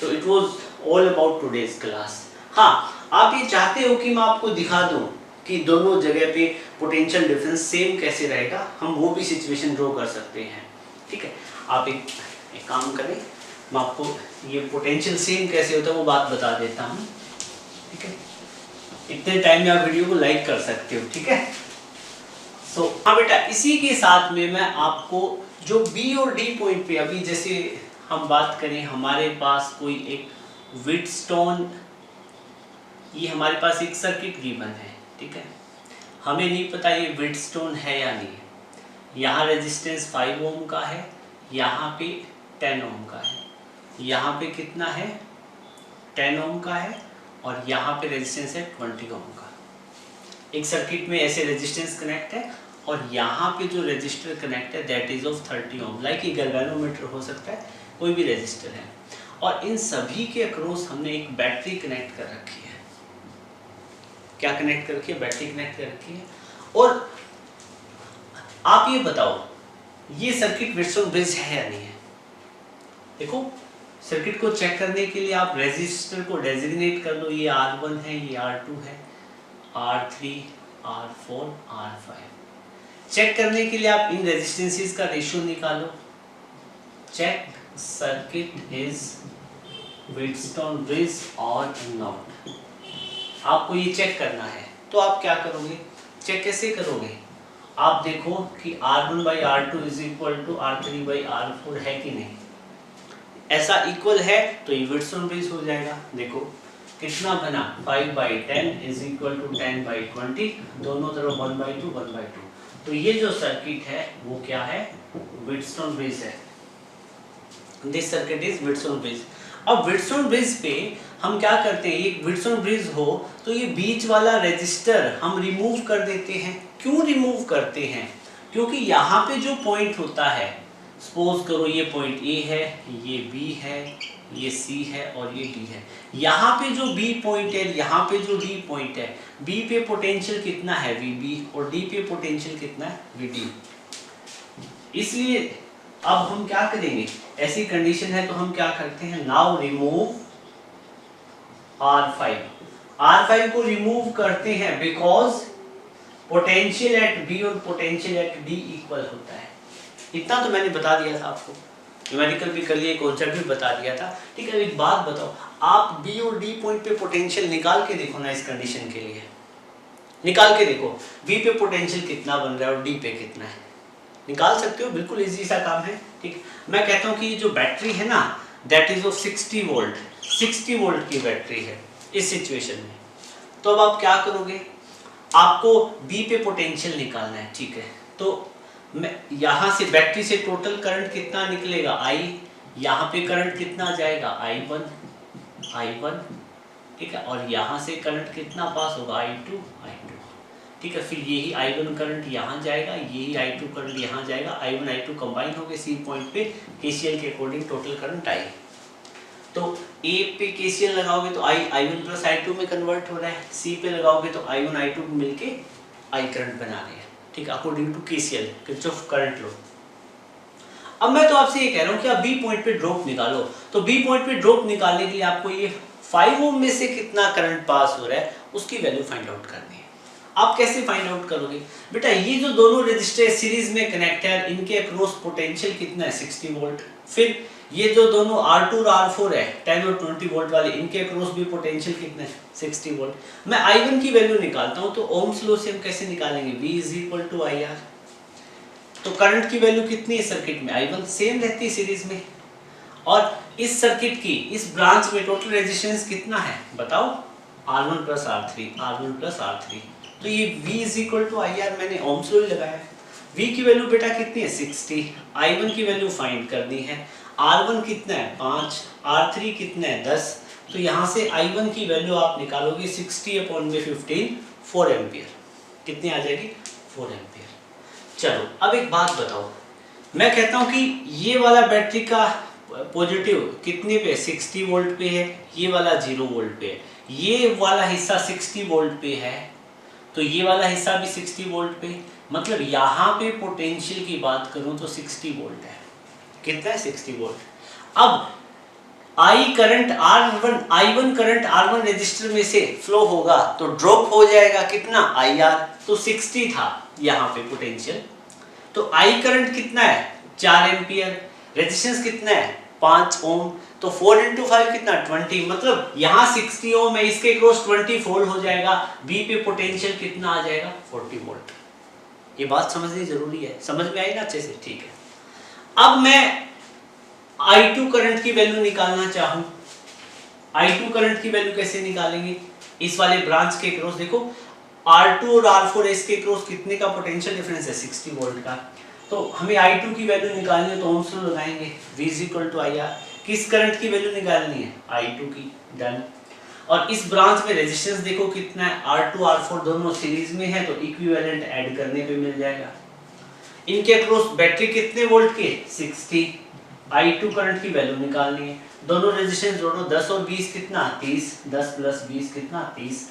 तो it was all about today's class. हाँ, आप ये चाहते हो कि मैं आपको दिखा दूं कि दोनों जगह पे पोटेंशियल डिफरेंस सेम कैसे रहेगा, हम वो भी सिचुएशन ड्रॉ कर सकते हैं, ठीक है। आप एक काम करें, मैं आपको ये पोटेंशियल सेम कैसे होता है वो बात बता देता हूँ, ठीक है। इतने टाइम में आप वीडियो को लाइक कर सकते हो, ठीक है। सो हाँ बेटा, इसी के साथ में मैं आपको जो B और D पॉइंट पे, अभी जैसे हम बात करें हमारे पास कोई एक व्हीटस्टोन, ये हमारे पास एक सर्किट गिवन है, ठीक है। हमें नहीं पता ये व्हीटस्टोन है या नहीं। यहाँ रेजिस्टेंस 5 ओम का है, यहाँ पे 10 ओम का है, यहाँ पे कितना है 10 ओम का है, और यहाँ पे रेजिस्टेंस है 20 ओम का। एक सर्किट में ऐसे रेजिस्टेंस कनेक्ट है, और यहाँ पे जो रेजिस्टर कनेक्ट है that is of 30 ohm, like ये गैल्वेनोमीटर हो सकता है, कोई भी रेजिस्टर है। और इन सभी के अक्रॉस हमने एक बैटरी कनेक्ट कर रखी है। क्या कनेक्ट कर रखी है, बैटरी कनेक्ट कर रखी है। और आप ये बताओ ये सर्किट व्हीटस्टोन ब्रिज है या नहीं है। देखो सर्किट को चेक करने के लिए आप रेजिस्टर को डेजिग्नेट कर लो, ये R1 है, ये R2 है, R3, R4, R5। चेक करने के लिए आप इन रेजिस्टेंसेस का रेशियो निकालो। Check circuit is Wheatstone bridge और नॉट। आपको ये चेक करना है, तो आप क्या करोगे, चेक कैसे करोगे, आप देखो कि R1/R2 is equal to R3/R4 है कि नहीं। ऐसा इक्वल है तो ये व्हीटस्टोन ब्रिज हो जाएगा। देखो कितना बना, 5/10 इज इक्वल टू 10/20, दोनों तरफ 1/2 1/2। तो ये जो सर्किट है वो क्या है, व्हीटस्टोन ब्रिज है। This circuit is Wheatstone bridge. अब व्हीटस्टोन ब्रिज पे हम क्या करते हैं, ये व्हीटस्टोन ब्रिज हो तो ये बीच वाला रेजिस्टर हम रिमूव कर देते हैं। क्यों रिमूव करते हैं, क्योंकि यहाँ पे जो पॉइंट होता है, सपोज करो ये पॉइंट A है, ये B है, ये C है और ये D है। यहाँ पे जो B पॉइंट है, यहाँ पे जो D पॉइंट है, B पे पोटेंशियल कितना है VB, और D पे पोटेंशियल कितना है VD। इसलिए अब हम क्या करेंगे, ऐसी कंडीशन है तो हम क्या करते हैं, नाउ रिमूव R5 को रिमूव करते हैं बिकॉज पोटेंशियल एट B और पोटेंशियल एट D इक्वल होता है। इतना तो मैंने बता दिया था आपको, न्यूमेरिकल भी कर लिए, कॉन्सेप्ट भी बता दिया था, ठीक है। एक बात बताओ, आप B और D पॉइंट पे पोटेंशियल निकाल के देखो ना, इस कंडीशन के लिए निकाल के देखो B पे पोटेंशियल कितना बन रहा है और D पे कितना है, निकाल सकते हो, बिल्कुल इजी सा काम है, ठीक। मैं कहता हूँ कि ये जो बैटरी है ना दैट इज ऑफ 60 वोल्ट की बैटरी है इस सिचुएशन में। तो अब आप क्या करोगे, आपको B पे पोटेंशियल निकालना है, ठीक है। तो मैं यहाँ से बैटरी से टोटल करंट कितना निकलेगा I, यहाँ पे करंट कितना जाएगा I1, ठीक है, और यहाँ से करंट कितना पास होगा I2, ठीक है। फिर यही I1 करंट यहाँ जाएगा, यही I2 करंट यहाँ जाएगा, I1 I2 कंबाइन हो गए सी पॉइंट पे, KCL के अकॉर्डिंग टोटल करंट आई। तो A पे KCL लगाओगे तो I1 प्लस I2 में कन्वर्ट हो रहा है, C पे लगाओगे तो I1 I2 मिलके I करंट बना रहे हैं, ठीक है, according to KCL, Kirchhoff current law. अब मैं तो आपसे ये कह रहा हूँ कि आप B पॉइंट पे ड्रॉप निकालो, तो B पॉइंट पे ड्रॉप निकालने के लिए आपको ये 5 ओम में से कितना करंट पास हो रहा है उसकी वैल्यू फाइंड आउट करनी है। आप कैसे फाइंड आउट करोगे बेटा, ये जो दोनों रेजिस्टर सीरीज में कनेक्ट है, इनके अक्रॉस पोटेंशियल कितना है 60 वोल्ट। फिर ये जो दोनों R2 और R4 है 10 और 20 वोल्ट वाले, इनके अक्रॉस भी पोटेंशियल कितना है 60 वोल्ट। मैं I1 की वैल्यू निकालता हूँ, तो ओम्स लॉ से हम कैसे निकालेंगे, V = IR। तो करंट की वैल्यू कितनी है सर्किट में, I1 सेम रहती है सीरीज में, और इस सर्किट की इस ब्रांच में टोटल रेजिस्टेंस कितना है बताओ, R1 + R3, तो ये V = IR मैंने ओम्स लॉ लगाया है। V की वैल्यू बेटा कितनी है 60, I1 की वैल्यू फाइंड करनी है, R1 कितना है 5, R3 कितना है 10, तो यहाँ से I1 की वैल्यू आप निकालोगे 60/15 4 एम्पियर, कितनी आ जाएगी 4 एम्पियर। चलो अब एक बात बताओ, मैं कहता हूँ कि ये वाला बैटरी का पॉजिटिव कितने पे 60 वोल्ट पे है, ये वाला 0 वोल्ट पे है, ये वाला हिस्सा 60 वोल्ट पे है, तो ये वाला हिस्सा भी 60 वोल्ट पे, मतलब यहाँ पे पोटेंशियल की बात करूँ तो 60 वोल्ट है, कितना है 60 वोल्ट। अब I करंट R1 रजिस्टर में से फ्लो होगा तो ड्रॉप हो जाएगा कितना IR, तो 60 था यहाँ पे पोटेंशियल, तो I करंट कितना है 4 एम्पियर, रेजिस्टेंस कितना है 5 ओम, तो 4 × 5 कितना 20, मतलब यहाँ 60 ओम है, इसके क्रॉस 20 फोल्ड हो जाएगा, B पे पोटेंशियल कितना आ जाएगा 40 वोल्ट। ये बात समझनी जरूरी है, समझ में आई ना अच्छे से, ठीक है। अब मैं I2 करंट की वैल्यू निकालना चाहूँ, I2 करंट की वैल्यू कैसे निकालेंगे, इस वाले ब्रांच के क्रॉस देखो R2 और R4 इसके क्रॉस कितने का पोटेंशियल डिफरेंस है 60 वोल्ट का, तो हमें I2 की वैल्यू निकालनी है तो ओम्स लॉ लगाएंगे, V = IR। किस करंट की वैल्यू निकालनी है I2 की, डन। और इस ब्रांच में रेजिस्टेंस देखो कितना है, R2 R4 दोनों सीरीज में है, तो इक्विवेलेंट ऐड करने पे मिल जाएगा। इनके अक्रॉस बैटरी कितने वोल्ट के 60, I2 करंट की वैल्यू निकालनी है, दोनों रेजिस्टेंस जोड़ो 10 और 20 कितना 30, 10 + 20 कितना 30,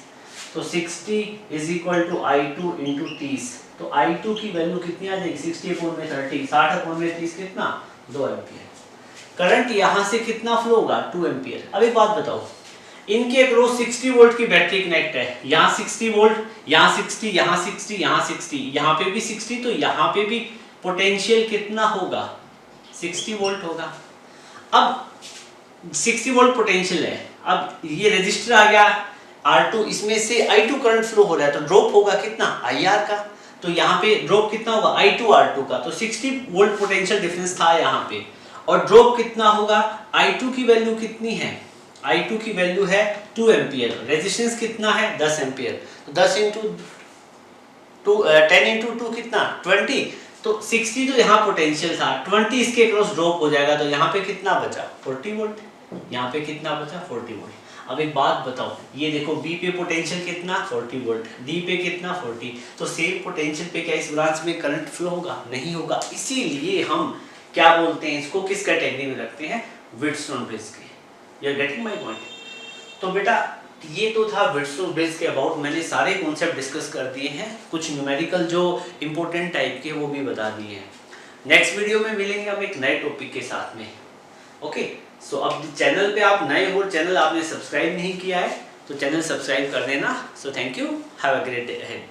तो 60 = I2 × 30, तो I2 की वैल्यू कितनी आ जाएगी 60/30, 60/30 कितना 2 एम्पियर। करंट यहाँ से कितना फ्लो होगा 2 एम्पियर। अब एक बात बताओ, इनके अक्रॉस 60 वोल्ट की बैटरी कनेक्ट है, यहाँ 60 वोल्ट, यहाँ 60, यहाँ 60, यहाँ 60, यहाँ पे भी 60, तो यहाँ पे भी पोटेंशियल कितना होगा 60 वोल्ट होगा। अब 60 वोल्ट पोटेंशियल है, अब ये रजिस्टर आ गया R2, इसमें से I2 करंट फ्लो हो रहा है, तो ड्रॉप होगा कितना IR का, तो यहाँ पे ड्रॉप कितना होगा I2 R2 का, तो 60 वोल्ट पोटेंशियल डिफरेंस था यहाँ पे, और ड्रॉप कितना होगा, I2 की वैल्यू कितनी है, I2 की वैल्यू है 2 एम्पियर, रेजिस्टेंस कितना है 10 एम्पियर, तो 10 × 10 × 2 कितना 20, तो 60 तो यहाँ पोटेंशियल था, 20 इसके क्रॉस ड्रॉप हो जाएगा, तो यहाँ पे कितना बचा 40 वोल्ट, यहाँ पे कितना बचा 40 वोल्ट। अब एक बात बताओ, ये देखो B पे पोटेंशियल कितना 40 वोल्ट, D पे कितना 40, तो सेम पोटेंशियल पे क्या इस ब्रांच में करंट फ्लो होगा, नहीं होगा। इसीलिए हम क्या बोलते हैं इसको, किस कैटेगरी में रखते हैं, व्हिटस्टोन ब्रिज के। You are getting my point. तो बेटा ये तो था व्हिटस्टोन ब्रिज के अबाउट, मैंने सारे कॉन्सेप्ट डिस्कस कर दिए हैं, कुछ न्यूमेरिकल जो इंपॉर्टेंट टाइप के वो भी बता दिए हैं। नेक्स्ट वीडियो में मिलेंगे हम एक नए टॉपिक के साथ में, ओके। सो अब चैनल पे आप नए हो, चैनल आपने सब्सक्राइब नहीं किया है तो चैनल सब्सक्राइब कर देना। So thank you, have a great day ahead.